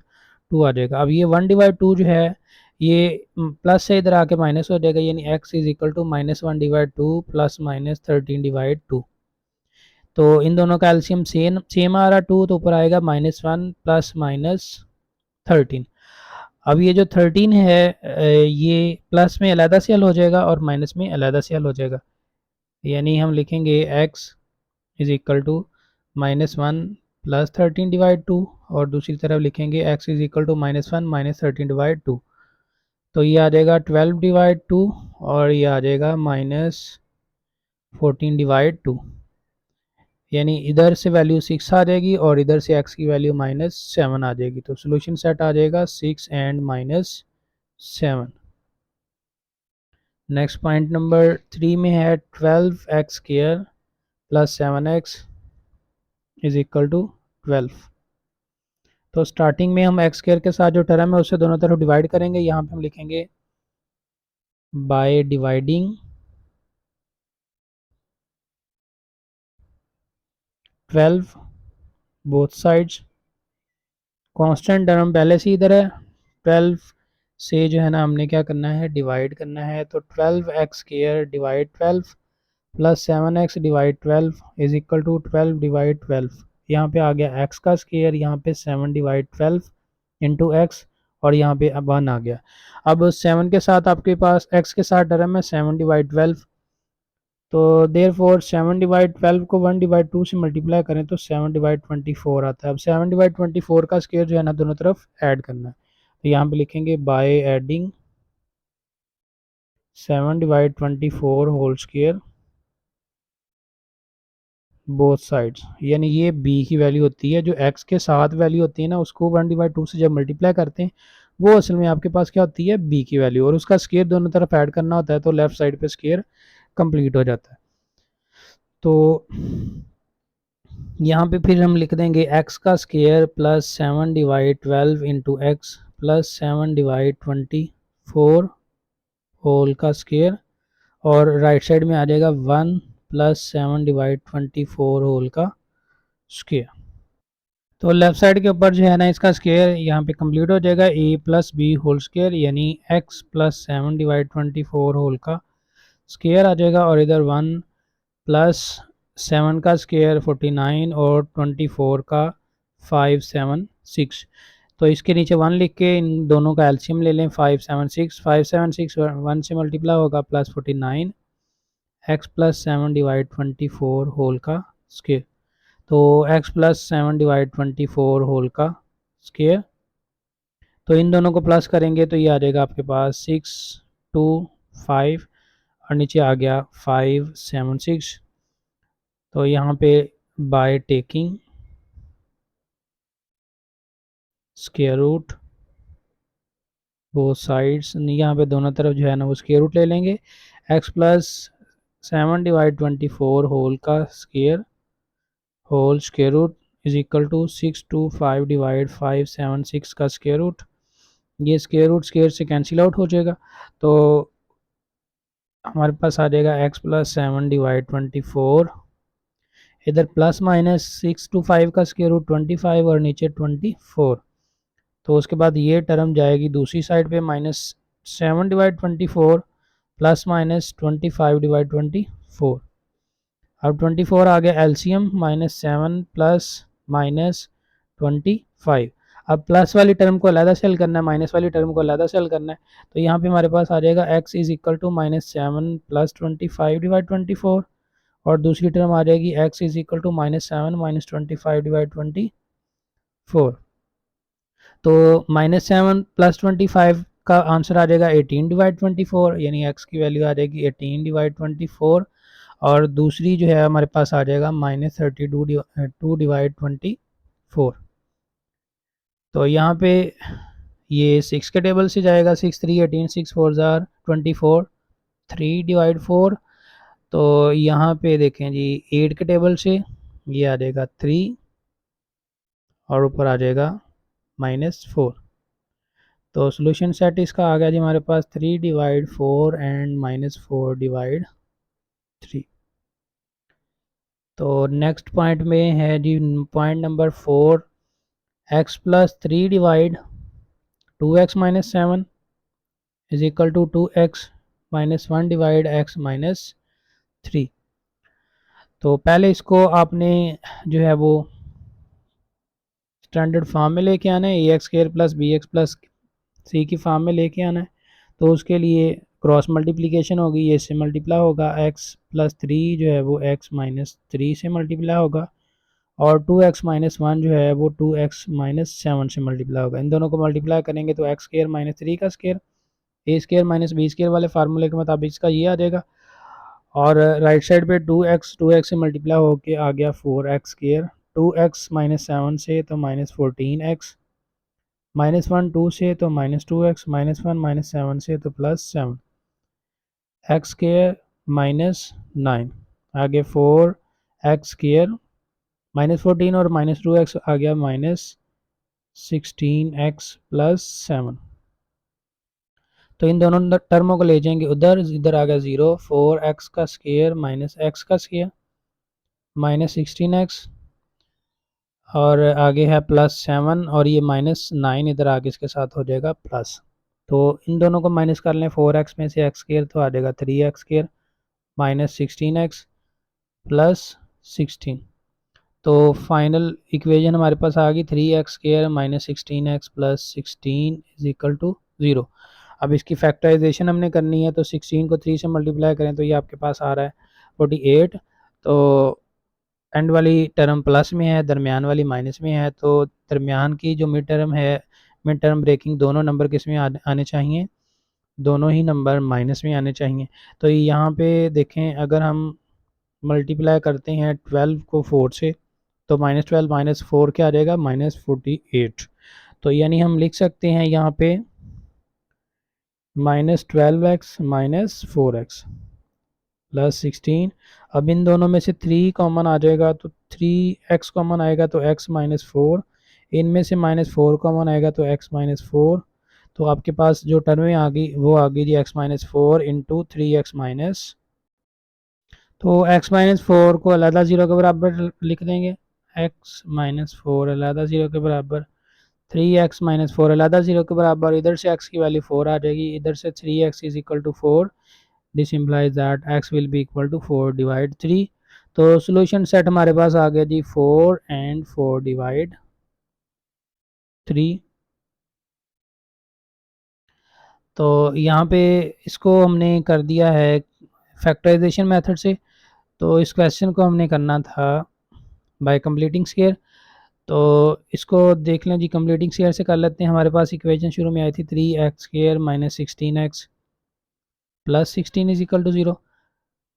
2 आ जाएगा। अब ये 1/2 जो है ये प्लस से इधर आके माइनस हो जाएगा, यानी x is equal to -1/2 plus -13/2। तो इन दोनों का एलसीएम सेम आ रहा 2, तो ऊपर आएगा -1 प्लस -13। अब ये जो 13 है ये प्लस में अलहदा से हल हो जाएगा और माइनस में अलहदा से हल हो जाएगा, यानी हम लिखेंगे x is equal to -1 plus 13/2 और दूसरी तरफ लिखेंगे x इज इक्वल टू -1 -13/2। तो ये आ जाएगा 12/2 और ये आ जाएगा -14/2, यानी इधर से वैल्यू 6 आ जाएगी और इधर से x की वैल्यू -7 आ जाएगी। तो सोल्यूशन सेट आ जाएगा 6 एंड -7। नेक्स्ट पॉइंट नंबर 3 में है 12x² plus 7x is equal to 12। तो स्टार्टिंग में हम x² के साथ जो टर्म है उससे दोनों तरफ डिवाइड करेंगे। यहाँ पे हम लिखेंगे by dividing 12 both sides. Constant term पहले से इधर है, 12 से जो है ना हमने क्या करना है, डिवाइड करना है। तो 12x² divide 12 plus 7x divide 12 is equal to 12 divide 12। यहाँ पे आ गया x का स्क्वायर, यहाँ पे 7 डिवाइड 12 इंटू एक्स और यहाँ पे अब 1 आ गया। अब 7 के साथ आपके पास x के साथ टर्म है 7 डिवाइड 12, तो देयर फोर 7/12 को 1/2 से मल्टीप्लाई करें तो 7/24 आता है। अब 7/24 का स्क्वायर जो है ना दोनों तरफ ऐड करना है, तो यहाँ पे लिखेंगे by adding 7/24 whole square both sides, यानी ये b की वैल्यू होती है, जो x के साथ वैल्यू होती है ना उसको 1/2 से जब मल्टीप्लाई करते हैं वो असल में आपके पास क्या होती है, b की वैल्यू, और उसका स्क्वायर दोनों तरफ ऐड करना होता है तो लेफ्ट साइड पे स्क्वायर कंप्लीट हो जाता है। तो यहाँ पे फिर हम लिख देंगे x का square plus 7/12 into x plus 7/24 whole का स्क्वायर, और राइट साइड में आ जाएगा 1 प्लस 7/24 होल का स्क्वायर। तो लेफ्ट साइड के ऊपर जो है ना इसका स्क्वायर यहाँ पे कंप्लीट हो जाएगा a plus b whole square, यानी x प्लस 7/24 होल का स्क्वायर आ जाएगा, और इधर 1 प्लस 7 का स्क्वायर 49 और 24 का 576। तो इसके नीचे 1 लिख के इन दोनों का एलसीएम ले लें। 576 1 से मल्टीप्लाई होगा प्लस 49 x प्लस 7/24 होल का स्क्वायर। तो x प्लस 7/24 होल का स्क्वायर, तो इन दोनों को प्लस करेंगे तो ये आ जाएगा आपके पास 625 और नीचे आ गया 576। तो यहाँ पे by taking square root both sides, यहाँ पे दोनों तरफ जो है ना वो स्क्वायर रूट ले लेंगे। x प्लस 7/24 होल का square whole square root is equal to 625 divide 576 का स्क्वायर रूट। ये स्क्वायर रूट स्क्वायर से कैंसिल आउट हो जाएगा, तो हमारे पास आ जाएगा x प्लस 7/24, इधर प्लस माइनस 625 का स्क्वायर रूट 25 और नीचे 24। तो उसके बाद ये टर्म जाएगी दूसरी साइड पे, -7/24 प्लस -25/24। अब 24 आ गया एलसीएम, -7 प्लस -25। अब प्लस वाली टर्म को अलहदा से हल करना है, माइनस वाली टर्म को अलहदा से हल करना है, तो यहाँ पे हमारे पास आ जाएगा x is equal to -7 plus 25/24 और दूसरी टर्म आ जाएगी x इज इक्वल टू -7 -25/24। तो -7 प्लस 25 का आंसर आ जाएगा 18/24, यानी x की वैल्यू आ जाएगी 18/24, और दूसरी जो है हमारे पास आ जाएगा -32/24। तो यहाँ पे ये 6 के टेबल से जाएगा, 6 3 18 6 4 जार 24 3/4। तो यहाँ पे देखें जी 8 के टेबल से ये आ जाएगा 3 और ऊपर आ जाएगा -4। तो सोल्यूशन सेट इसका आ गया जी हमारे पास 3/4 एंड -4/3। तो नेक्स्ट पॉइंट में है जी point number 4, x plus 3 divide 2x minus 7 is equal to 2x minus 1 divide x minus 3। तो पहले इसको आपने जो है वो स्टैंडर्ड फॉर्म में लेके आना है, a x square plus b x plus c की फॉर्म में लेके आना है। तो उसके लिए क्रॉस मल्टीप्लिकेशन होगी, ये इससे मल्टीप्लाई होगा, एक्स प्लस 3 जो है वो एक्स माइनस 3 से मल्टीप्लाई होगा, और 2x माइनस 1 जो है वो 2x माइनस 7 से मल्टीप्लाई होगा। इन दोनों को मल्टीप्लाई करेंगे तो एक्स स्केयर माइनस 3 का स्केयर, ए स्केयर माइनस बी स्केयर वाले फार्मूले के मुताबिक इसका ये आ जाएगा। और राइट साइड पे 2x से मल्टीप्लाई होके आ गया 4x स्केयर, 2x माइनस 7 से तो माइनस 14x, माइनस 1 2 से तो माइनस 2x, माइनस 1 माइनस 7 से तो प्लस 7, एक्स स्केयर माइनस 9, आगे 4x स्केयर माइनस 14 और माइनस 2x आ गया माइनस 16x प्लस 7। तो इन दोनों टर्मों को ले जाएंगे उधर, इधर आ गया 0, 4x का स्केयर माइनस x का स्केयर माइनस 16x, और आगे है प्लस 7, और ये माइनस 9 इधर आगे इसके साथ हो जाएगा प्लस। तो इन दोनों को माइनस कर लें, 4x में से x स्केयर तो आ जाएगा 3x square minus 16x plus 16। तो फाइनल इक्वेशन हमारे पास आ गई 3x square minus 16x plus 16 is equal to 0। अब इसकी फैक्टराइजेशन हमने करनी है, तो 16 को 3 से मल्टीप्लाई करें तो ये आपके पास आ रहा है 48। तो एंड वाली टर्म प्लस में है, दरमियान वाली माइनस में है, तो दरमियान की जो मिड टर्म है, मिड टर्म ब्रेकिंग दोनों नंबर किस में आने चाहिए, दोनों ही नंबर माइनस में आने चाहिए। तो यहाँ पे देखें, अगर हम मल्टीप्लाई करते हैं 12 को 4 से तो माइनस 12 माइनस 4 क्या आ जाएगा, माइनस 48। तो यानी हम लिख सकते हैं यहाँ पे minus 12x minus 4x plus 16। अब इन दोनों में से 3 कॉमन आ जाएगा, तो 3x कॉमन आएगा तो x माइनस 4, इनमें से माइनस 4 कॉमन आएगा तो x माइनस 4। तो आपके पास जो टर्में आ गई वो आ गई जी x minus 4 into 3x minus, तो x माइनस 4 को अलहदा 0 के बराबर लिख देंगे, x माइनस 4 अलहदा 0 के बराबर, 3x माइनस 4 अलहदा 0 के बराबर, इधर से x की वैल्यू 4 आ जाएगी, इधर से 3x is equal to 4, this implies that x will be equal to 4 divide 3। तो सोल्यूशन सेट हमारे पास आ गया जी 4 एंड 4 डिवाइड 3। तो यहाँ पे इसको हमने कर दिया है फैक्टराइजेशन मेथड से। तो इस क्वेश्चन को हमने करना था बाय कंप्लीटिंग स्केयर। तो इसको देख लें जी, कंप्लीटिंग स्केयर से कर लेते हैं। हमारे पास इक्वेशन शुरू में आई थी 3x square minus 16x plus 16 is equal to 0।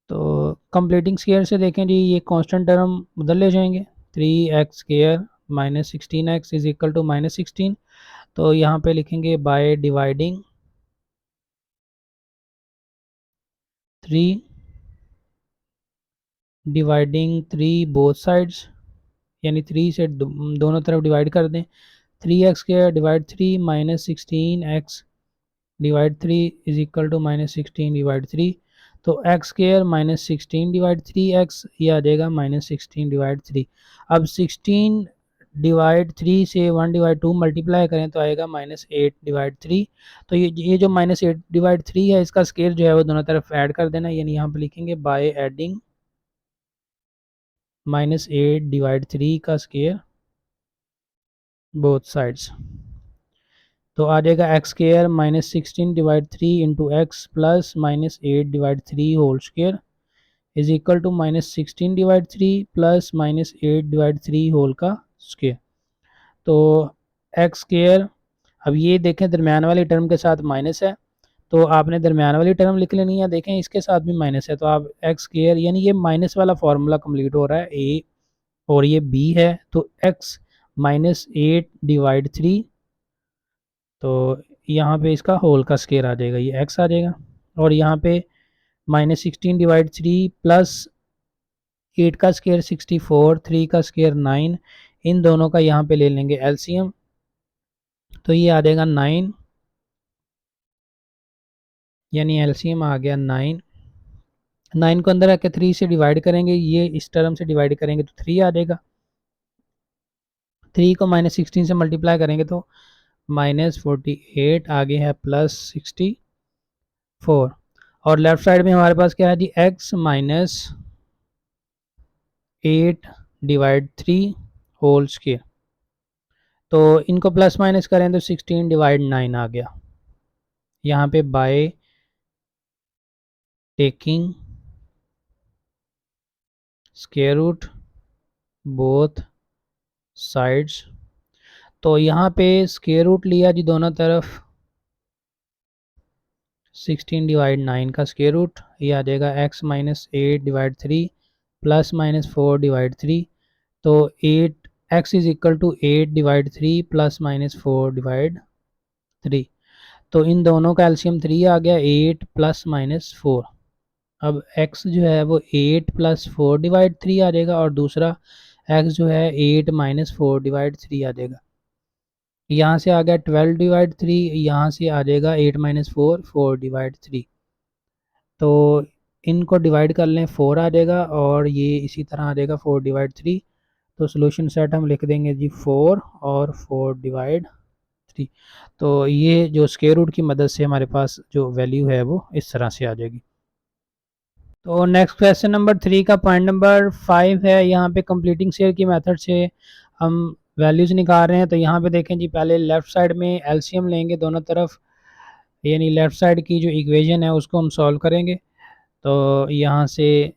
तो कंप्लीटिंग स्केयर से देखें जी, ये कांस्टेंट टर्म उधर ले जाएंगे, 3x square minus 16x is equal to minus 16। तो यहाँ पे लिखेंगे बाय डिवाइडिंग 3 बोथ साइड्स, यानी 3 से दोनों तरफ डिवाइड कर दें, 3x square divide 3 minus 16x divide 3 is equal to minus 16 divide 3। तो x square minus 16 divide 3x, ये आ जाएगा माइनस 16 डिवाइड 3। अब 16 डिवाइड 3 से 1 डिवाइड 2 मल्टीप्लाई करें तो आएगा माइनस 8 डिवाइड 3। तो ये जो माइनस 8 डिवाइड 3 है, इसका स्केयर जो है वो दोनों तरफ ऐड कर देना, यानी यहाँ पे लिखेंगे बाय एडिंग माइनस 8 डिवाइड 3 का स्केयर बोथ साइड्स। तो आ जाएगा x square minus 16 divide 3 into x plus minus 8 divide 3 whole square is equal to minus 16 divide 3 plus minus 8 divide 3 whole का स्केयर। तो एक्स स्केयर, अब ये देखें दरमियान वाली टर्म के साथ माइनस है, तो आपने दरमियान वाली टर्म लिख लेनी है। देखें इसके साथ भी माइनस है, तो आप एक्स स्केयर, यानी ये माइनस वाला फॉर्मूला कंप्लीट हो रहा है, ए और ये बी है, तो एक्स माइनस 8 डिवाइड 3, तो यहाँ पे इसका होल का स्केयर आ जाएगा, ये एक्स आ जाएगा। और यहाँ पे माइनस 16 डिवाइड 3 प्लस 8 का स्केयर 64, 3 का स्केयर 9, इन दोनों का यहाँ पे ले लेंगे एलसीएम, तो ये आ जाएगा 9, यानी एलसीएम आ गया 9 9 को अंदर आके 3 से डिवाइड करेंगे, ये इस टर्म से डिवाइड करेंगे तो 3 आ जाएगा। 3 को -16 से मल्टीप्लाई करेंगे तो -48, आगे है +64। और लेफ्ट साइड में हमारे पास क्या है जी, x -8/3 होल स्क्वायर। तो इनको प्लस माइनस करें तो 16/9 आ गया। यहाँ पे by taking square root both sides, तो यहाँ पे स्क्वायर रूट लिया जी दोनों तरफ, 16/9 का स्क्वायर रूट, ये आ जाएगा x -8/3 +-4/3। तो 8 x इज इक्वल टू 8/3 +-4/3। तो इन दोनों का एलसीएम 3 आ गया, 8 +-4। अब x जो है वो 8 +4/3 आ जाएगा और दूसरा x जो है 8 -4/3 आ जाएगा। यहाँ से आ गया 12/3, यहाँ से आ जाएगा 8 -4 4/3। तो इनको डिवाइड कर लें, 4 आ जाएगा और ये इसी तरह आ जाएगा 4/3। तो सोल्यूशन सेट हम लिख देंगे जी 4 और 4/3। तो ये जो स्क्वायर रूट की मदद से हमारे पास जो वैल्यू है वो इस तरह से आ जाएगी। तो नेक्स्ट क्वेश्चन नंबर 3 का पॉइंट नंबर 5 है। यहाँ पे कंप्लीटिंग शेयर की मेथड से हम वैल्यूज़ निकाल रहे हैं। तो यहाँ पे देखें जी, पहले लेफ़्ट साइड में एलसीएम लेंगे दोनों तरफ, यानी लेफ़्ट साइड की जो इक्वेशन है उसको हम सॉल्व करेंगे। तो यहाँ से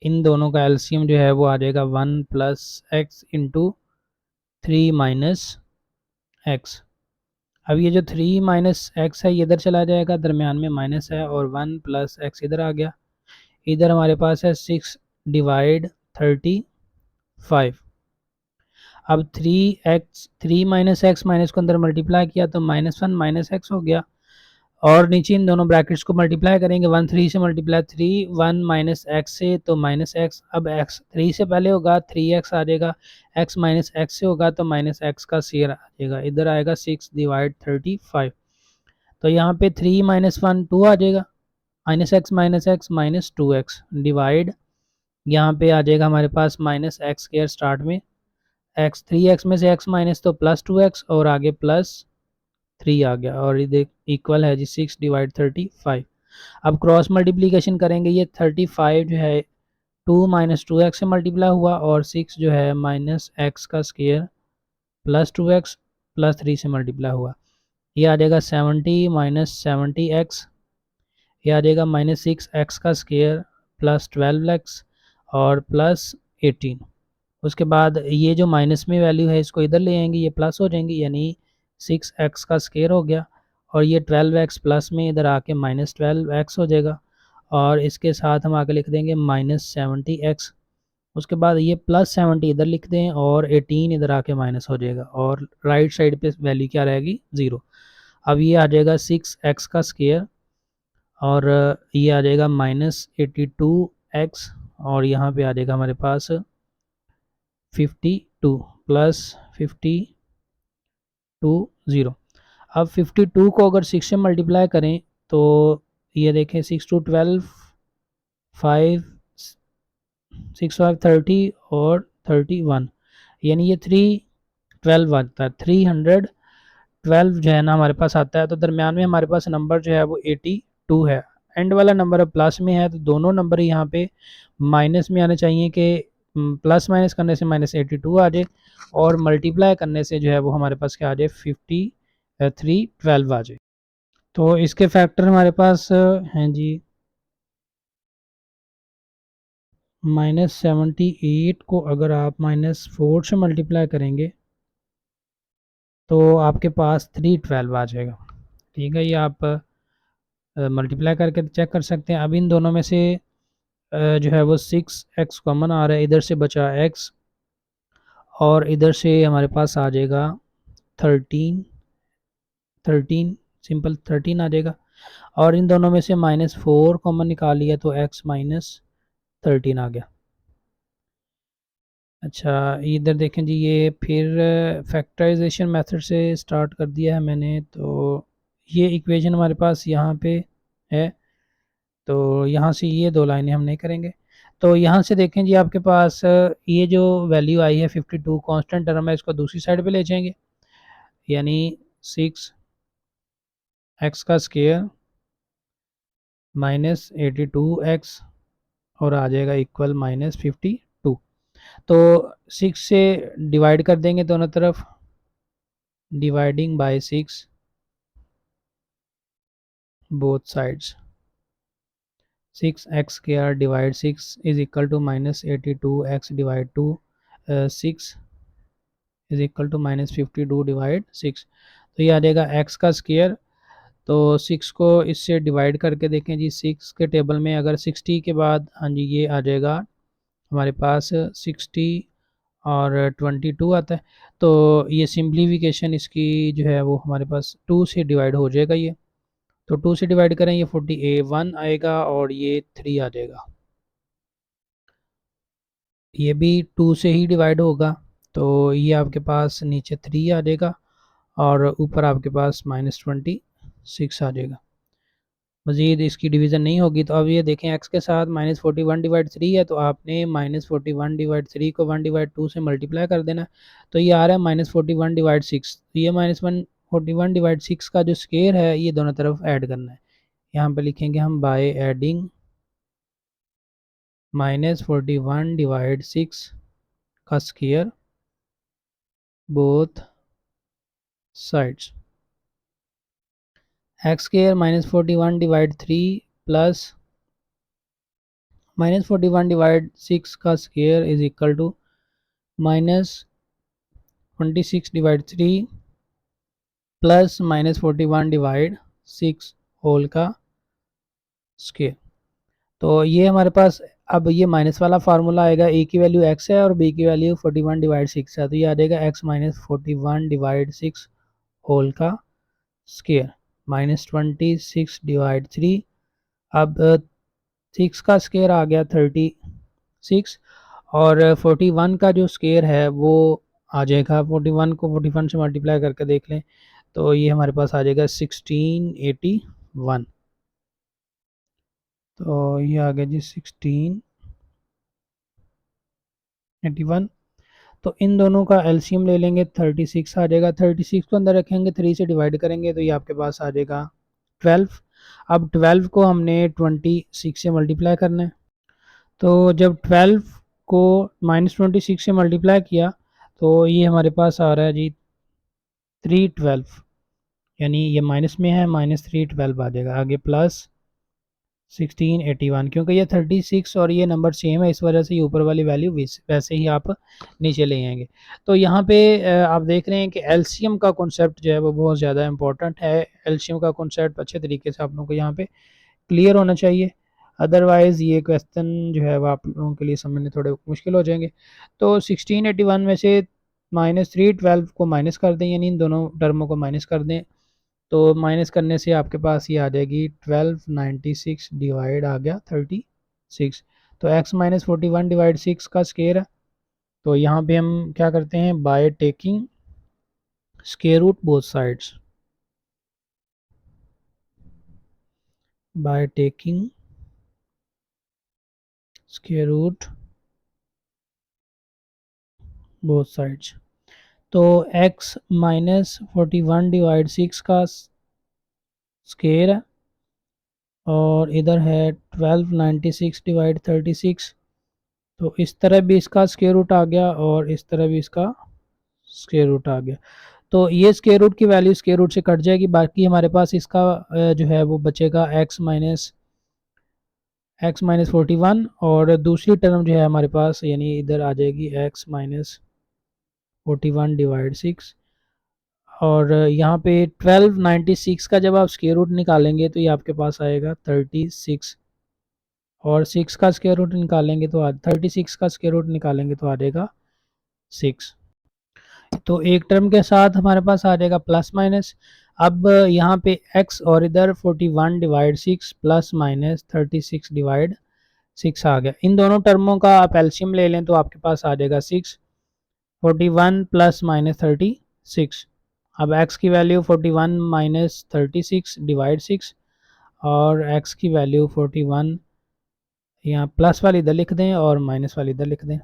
इन दोनों का एलसीएम जो है वो आ जाएगा 1 + x इंटू 3 - x। अब ये जो 3 - x है ये इधर चला जाएगा, दरमियान में माइनस है, और 1 + x इधर आ गया। इधर हमारे पास है 6/35। अब 3 - x माइनस को अंदर मल्टीप्लाई किया तो -1 - x हो गया, और नीचे इन दोनों ब्रैकेट्स को मल्टीप्लाई करेंगे। 1 3 से मल्टीप्लाई 3, 1 - x से तो -x। अब x 3 से पहले होगा 3x आ जाएगा, x - x से होगा तो -x का शेयर आ जाएगा, इधर आएगा 6/35। तो यहाँ पे 3 - 1 2 आ जाएगा, -x -2x डिवाइड, यहाँ पे आ जाएगा हमारे पास -x² स्टार्ट में, x 3x में से x माइनस तो +2x और आगे +3 आ गया, और ये इक्वल है जी 6/35। अब क्रॉस मल्टीप्लिकेशन करेंगे, ये 35 जो है 2 - 2x से मल्टीप्लाई हुआ, और 6 जो है -x का स्क्वायर +2x +3 से मल्टीप्लाई हुआ, ये आ जाएगा 70 - 70x। ये आ जाएगा -6x का स्क्वायर +12x और +18। उसके बाद ये जो माइनस में वैल्यू है इसको इधर ले आएंगे, ये प्लस हो जाएंगी, यानी 6x का स्क्वायर हो गया, और ये 12x प्लस में इधर आके -12x हो जाएगा, और इसके साथ हम आगे लिख देंगे -70x। उसके बाद ये +70 इधर लिख दें और 18 इधर आके माइनस हो जाएगा, और राइट साइड पे वैल्यू क्या रहेगी, 0। अब ये आ जाएगा 6x का स्क्वायर, और ये आ जाएगा -82x, और यहाँ पे आ जाएगा हमारे पास 52 +52 0। अब 52 को अगर 6 से मल्टीप्लाई करें तो ये देखें 6 2 12, 5 6 5 30 और 31, यानी ये 312 आता है, 312 जो है ना हमारे पास आता है। तो दरमियान में हमारे पास नंबर जो है वो 82 है। एंड वाला नंबर अब प्लस में है, तो दोनों नंबर यहाँ पे माइनस में आने चाहिए कि प्लस माइनस करने से -82 आ जाए, और मल्टीप्लाई करने से जो है वो हमारे पास क्या आ जाए 312 आ जाए। तो इसके फैक्टर हमारे पास हैं जी -78 को अगर आप -4 से मल्टीप्लाई करेंगे तो आपके पास 312 आ जाएगा। ठीक है, ये आप मल्टीप्लाई करके चेक कर सकते हैं। अब इन दोनों में से जो है वो 6x कॉमन आ रहा है, इधर से बचा x, और इधर से हमारे पास आ जाएगा 13 13 सिंपल 13 आ जाएगा, और इन दोनों में से -4 कॉमन निकाल लिया तो x -13 आ गया। अच्छा, इधर देखें जी, ये फिर फैक्टराइजेशन मेथड से स्टार्ट कर दिया है मैंने। तो ये इक्वेशन हमारे पास यहाँ पे है, तो यहाँ से ये दो लाइनें हम नहीं करेंगे। तो यहाँ से देखें जी, आपके पास ये जो वैल्यू आई है 52 कांस्टेंट टर्म है, इसको दूसरी साइड पे ले जाएंगे, यानी 6x का स्क्वायर माइनस 82x और आ जाएगा इक्वल माइनस 52। तो 6 से डिवाइड कर देंगे दोनों तरफ, dividing by 6 both sides, 6x square divide 6 is equal to minus 82x divide 2 6 is equal to minus 52 divide 6। तो ये आ जाएगा x का स्क्वायर। तो 6 को इससे डिवाइड करके देखें जी, 6 के टेबल में अगर 60 के बाद, हाँ जी, ये आ जाएगा हमारे पास 60 और 22 आता है। तो ये सिंप्लीफिकेशन इसकी जो है वो हमारे पास 2 से डिवाइड हो जाएगा ये। तो 2 से डिवाइड करें, ये 41 आएगा और ये 3 आ जाएगा। ये भी 2 से ही डिवाइड होगा, तो ये आपके पास नीचे 3 आ जाएगा और ऊपर आपके पास -26 आ जाएगा। मज़ीद इसकी डिवीज़न नहीं होगी। तो अब ये देखें, x के साथ -41 डिवाइड 3 है, तो आपने -41 डिवाइड 3 को 1 डिवाइड 2 से मल्टीप्लाई कर देना। तो ये आ रहा है -41 डिवाइड 6। तो ये -141 डिवाइड 6 का जो स्क्वायर है, ये दोनों तरफ ऐड करना है। यहाँ पे लिखेंगे हम बाय एडिंग -41 डिवाइड 6 का square both sides. x square -41 divide 3 plus -41 divide 6 का square is equal to -26 divide 3 plus -41 divide 6 whole का स्क्वायर। तो ये हमारे पास अब ये माइनस वाला फार्मूला आएगा, a की वैल्यू x है और b की वैल्यू 41 डिवाइड 6 है। तो ये आ जाएगा x -41 डिवाइड 6 होल का स्क्वायर -26 डिवाइड 3। अब 6 का स्क्वायर आ गया 36 और 41 का जो स्क्वायर है वो आ जाएगा, 41 को 41 से मल्टीप्लाई करके देख लें, तो ये हमारे पास आ जाएगा 1681। तो ये आ गया जी 1681। तो इन दोनों का एलसीएम ले लेंगे, 36 आ जाएगा। 36 को अंदर रखेंगे, 3 से डिवाइड करेंगे, तो ये आपके पास आ जाएगा 12। अब 12 को हमने 26 से मल्टीप्लाई करना है। तो जब 12 को -26 से मल्टीप्लाई किया, तो ये हमारे पास आ रहा है जी 312, यानी ये माइनस में है, -312 आ जाएगा। आगे प्लस 1681, क्योंकि ये 36 और ये नंबर सेम है, इस वजह से ये ऊपर वाली वैल्यू वैसे ही आप नीचे ले आएंगे। तो यहाँ पे आप देख रहे हैं कि एलसीएम का कॉन्सेप्ट जो है वो बहुत ज़्यादा इंपॉर्टेंट है। एलसीएम का कॉन्सेप्ट अच्छे तरीके से आप लोगों को यहाँ पे क्लियर होना चाहिए, अदरवाइज़ ये क्वेश्चन जो है वो आप लोगों के लिए समझने थोड़े मुश्किल हो जाएंगे। तो 1681 में से -312 को माइनस कर दें, यानी इन दोनों टर्मों को माइनस कर दें। तो माइनस करने से आपके पास ये आ जाएगी 1296 डिवाइड आ गया 36। तो x -41 डिवाइड 6 का स्क्वायर है। तो यहाँ पे हम क्या करते हैं, by taking square root both sides, by taking square root both sides. तो x -41 डिवाइड 6 का स्क्वायर है और इधर है 1296 डिवाइड 36। तो इस तरह भी इसका स्क्वायर रूट आ गया और इस तरह भी इसका स्क्वायर रूट आ गया। तो ये स्क्वायर रूट की वैल्यू स्क्वायर रूट से कट जाएगी, बाकी हमारे पास इसका जो है वो बचेगा x-41 और दूसरी टर्म जो है हमारे पास, यानी इधर आ जाएगी x-41 डिवाइड 6। और यहाँ पे 1296 का जब आप स्क्वायर रूट निकालेंगे तो ये आपके पास आएगा 36 और 6 का स्क्वायर रूट निकालेंगे तो 36 का स्क्वायर रूट निकालेंगे तो आ जाएगा 6। तो एक टर्म के साथ हमारे पास आ जाएगा प्लस माइनस। अब यहाँ पे x और इधर 41 डिवाइड 6 प्लस माइनस 36 डिवाइड 6 आ गया। इन दोनों टर्मों का आप एलसीएम ले लें तो आपके पास आ जाएगा 6, 41 प्लस माइनस 36। अब x की वैल्यू 41 माइनस 36 डिवाइड 6 और x की वैल्यू 41 यहाँ प्लस वाली इधर लिख दें और माइनस वाली इधर लिख दें।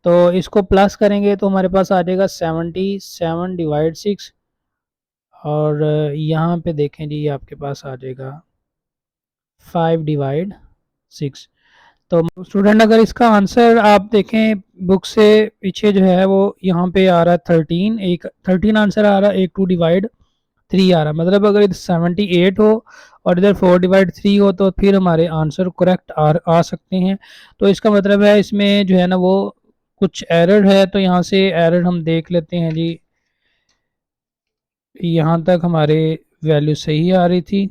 तो इसको प्लस करेंगे तो हमारे पास आ जाएगा 77 डिवाइड 6 और यहाँ पे देखें जी आपके पास आ जाएगा 5 डिवाइड 6। तो स्टूडेंट अगर इसका आंसर आप देखें बुक से पीछे जो है वो यहाँ पे आ रहा है 13, एक 13 आंसर आ रहा है, एक 2 डिवाइड 3 आ रहा है। मतलब अगर इधर 78 हो और इधर 4 डिवाइड 3 हो तो फिर हमारे आंसर करेक्ट आ सकते हैं। तो इसका मतलब है इसमें जो है ना वो कुछ एरर है, तो यहाँ से एरर हम देख लेते हैं जी। यहाँ तक हमारे वैल्यू सही आ रही थी,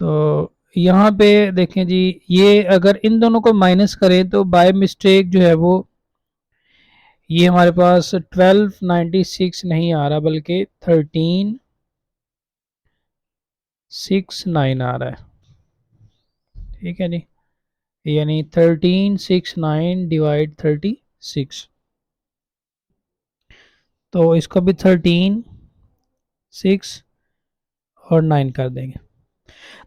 तो यहाँ पे देखें जी ये अगर इन दोनों को माइनस करें तो बाय मिस्टेक जो है वो ये हमारे पास 1296 नहीं आ रहा बल्कि 1369 आ रहा है। ठीक है जी, यानी 1369 डिवाइड 36। तो इसको भी 13 6 और 9 कर देंगे।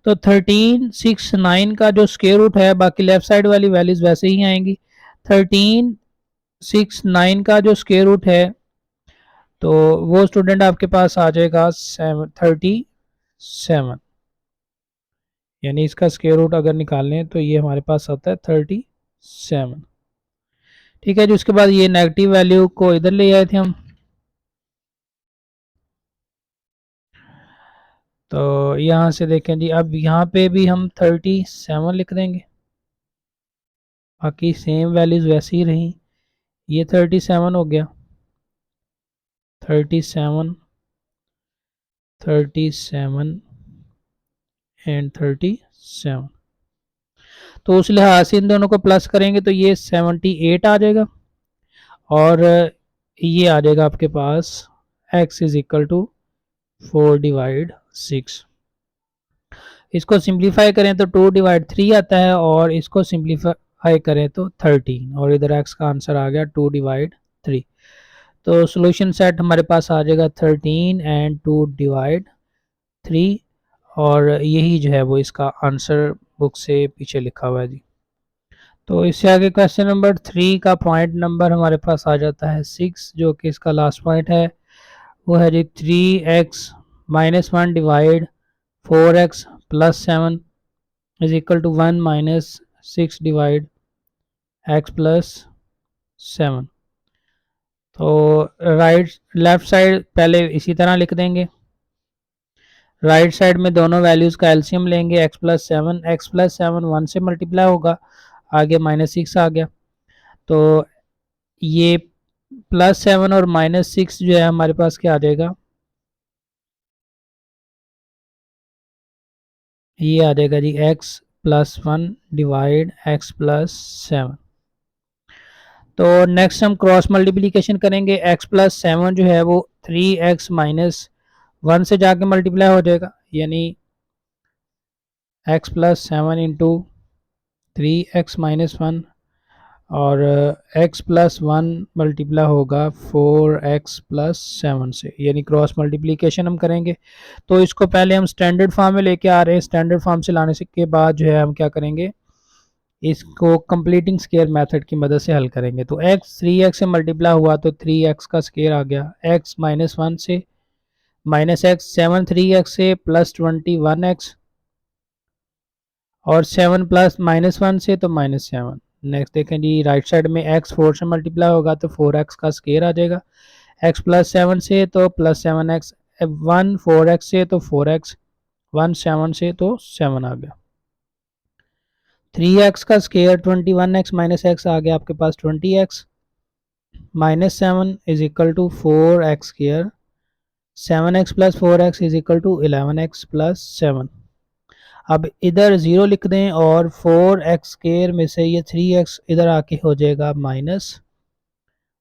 तो 1369 का जो स्क्वायर रूट है, बाकी लेफ्ट साइड वाली वैल्यूज वैसे ही आएंगी। 1369 का जो स्क्वायर रूट है तो वो स्टूडेंट आपके पास आ जाएगा 37, यानी इसका स्क्वायर रूट अगर निकालें तो ये हमारे पास आता है 37। ठीक है जी, उसके बाद ये नेगेटिव वैल्यू को इधर ले आए थे हम, तो यहाँ से देखें जी अब यहाँ पे भी हम 37 लिख देंगे, बाकी सेम वैल्यूज वैसे ही रही। ये 37 हो गया, 37 37 एंड 37। तो उस लिहाज से इन दोनों को प्लस करेंगे तो ये 78 आ जाएगा और ये आ जाएगा आपके पास x is equal to 4 divide 6। इसको सिंप्लीफाई करें तो 2 डिवाइड 3 आता है और इसको सिंप्लीफाई करें तो 13 और इधर x का आंसर आ गया 2 डिवाइड 3। तो सॉल्यूशन सेट हमारे पास आ जाएगा 13 एंड 2 डिवाइड 3 और यही जो है वो इसका आंसर बुक से पीछे लिखा हुआ है जी। तो इससे आगे क्वेश्चन नंबर 3 का पॉइंट नंबर हमारे पास आ जाता है 6, जो कि इसका लास्ट पॉइंट है। वो है जी 3x minus 1 divide 4x plus 7 is equal to 1 minus 6 divide x plus 7। तो लेफ्ट साइड पहले इसी तरह लिख देंगे, राइट साइड में दोनों वैल्यूज़ का एलसीएम लेंगे। x प्लस 7 1 से मल्टीप्लाई होगा, आगे माइनस 6 आ गया। तो ये प्लस 7 और माइनस 6 जो है हमारे पास क्या आ जाएगा, ये आ जाएगा जी x plus 1 divide x plus 7। तो नेक्स्ट हम क्रॉस मल्टीप्लिकेशन करेंगे। x प्लस 7 जो है वो 3x माइनस 1 से जाके मल्टीप्लाई हो जाएगा, यानी x plus 7 into 3x minus 1 और x प्लस 1 मल्टीप्लाई होगा 4x प्लस 7 से, यानी क्रॉस मल्टीप्लिकेशन हम करेंगे। तो इसको पहले हम स्टैंडर्ड फॉर्म में लेके आ रहे हैं। स्टैंडर्ड फॉर्म से लाने से के बाद जो है हम क्या करेंगे, इसको कंप्लीटिंग स्केयर मेथड की मदद से हल करेंगे। तो x 3x से मल्टीप्लाई हुआ तो 3x का स्केयर आ गया, x माइनस 1 से माइनस x 7 3x से प्लस 21x और 7 प्लस माइनस 1 से तो माइनस 7। नेक्स्ट देखें जी राइट साइड में x 4 से मल्टीप्लाई होगा तो 4x का स्केयर आ जाएगा, x प्लस 7 से तो प्लस 7x, 1 4x से तो 4x, 1 7 से तो 7 आ गया। 3x का स्केयर 21x माइनस x आ गया आपके पास 20x minus 7 is equal to 4x square, 7x plus 4x is equal to 11x plus 7। अब इधर 0 लिख दें और 4x स्केयर में से ये 3x इधर आके हो जाएगा माइनस,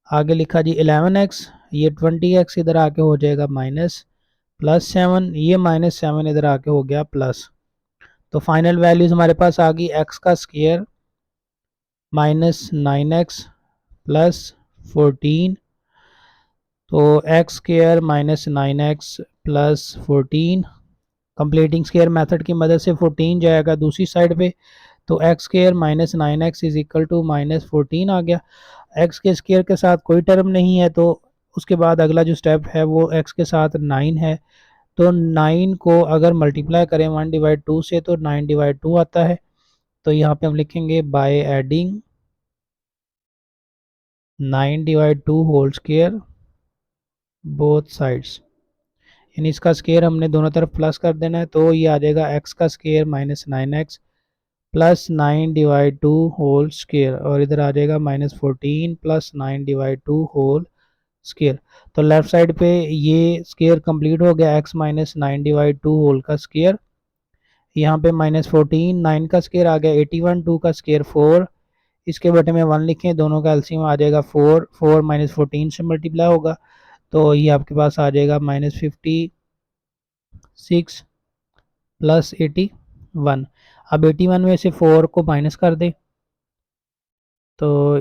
आगे लिखा जी 11x, ये 20x इधर आके हो जाएगा माइनस, प्लस 7, ये माइनस 7 इधर आके हो गया प्लस। तो फाइनल वैल्यूज हमारे पास आ गई x का स्केयर माइनस 9x प्लस 14, तो x square minus 9x plus 14। Completing square method की मदद से 14 जाएगा दूसरी साइड पे, तो x square minus 9x is equal to minus 14 आ गया। एक्स के स्क्वायर के साथ कोई टर्म नहीं है, तो उसके बाद अगला जो स्टेप है वो एक्स के साथ 9 है। तो 9 को अगर मल्टीप्लाई करें 1/2 से तो 9/2 आता है। तो यहाँ पे हम लिखेंगे by adding 9/2 whole square both sides, यानी इसका स्क्वायर हमने दोनों तरफ प्लस कर देना है, तो ये आ जाएगा एक्स का square minus 9x plus 9/2 whole square, और इधर आ जाएगा माइनस 14 प्लस 9/2 होल स्क्वायर। तो लेफ्ट साइड पे ये स्क्वायर कंप्लीट हो गया, x माइनस 9/2 होल का स्क्वायर। यहाँ पे माइनस 14 9 का स्क्वायर आ गया, 81 2 का स्क्वायर 4, इसके बटे में 1 लिखें, दोनों का एलसीएम आ जाएगा 4, 4 माइनस 14 से मल्टीप्लाई होगा, तो ये आपके पास आ जाएगा माइनस 56 प्लस 81। अब 81 में से 4 को माइनस कर दे, तो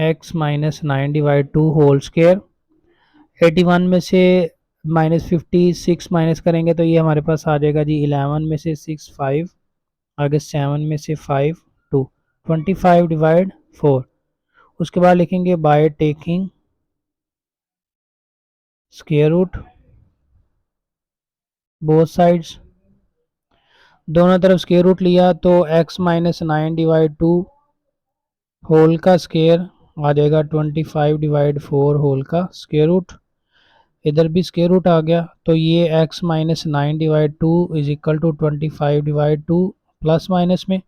x माइनस 9/2 होल स्क्वायर, 81 में से माइनस 56 माइनस करेंगे तो ये हमारे पास आ जाएगा जी 11 में से 6 5, आगे 7 में से 5 2, 25/4। उसके बाद लिखेंगे by taking square root both sides, दोनों तरफ स्क्वायर रूट लिया तो x माइनस 9/2 होल का स्क्वायर आ जाएगा 25/4 होल का स्क्वायर रूट, इधर भी स्क्वायर रूट आ गया, तो ये x minus 9/2 is equal to 25/2 plus minus में,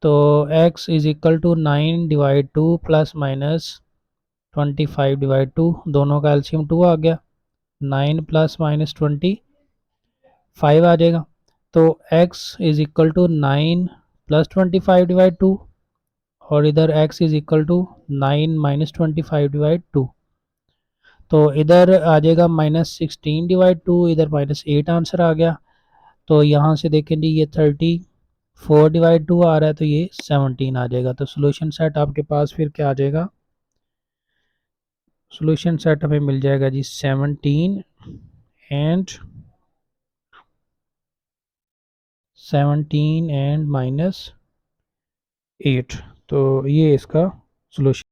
तो x is equal to 9/2 plus minus 25/2, दोनों का एलसीएम 2 आ गया, 9 प्लस माइनस 25 आ जाएगा। तो x is equal to 9 plus 25/2, और इधर x is equal to 9 minus 25/2, तो इधर आ जाएगा माइनस 16/2, इधर माइनस 8 आंसर आ गया। तो यहाँ से देखें जी ये 34/2 आ रहा है, तो ये 17 आ जाएगा। तो सोल्यूशन सेट आपके पास फिर क्या आ जाएगा, सोल्यूशन सेट हमें मिल जाएगा जी 17 एंड माइनस 8, तो ये इसका सोल्यूशन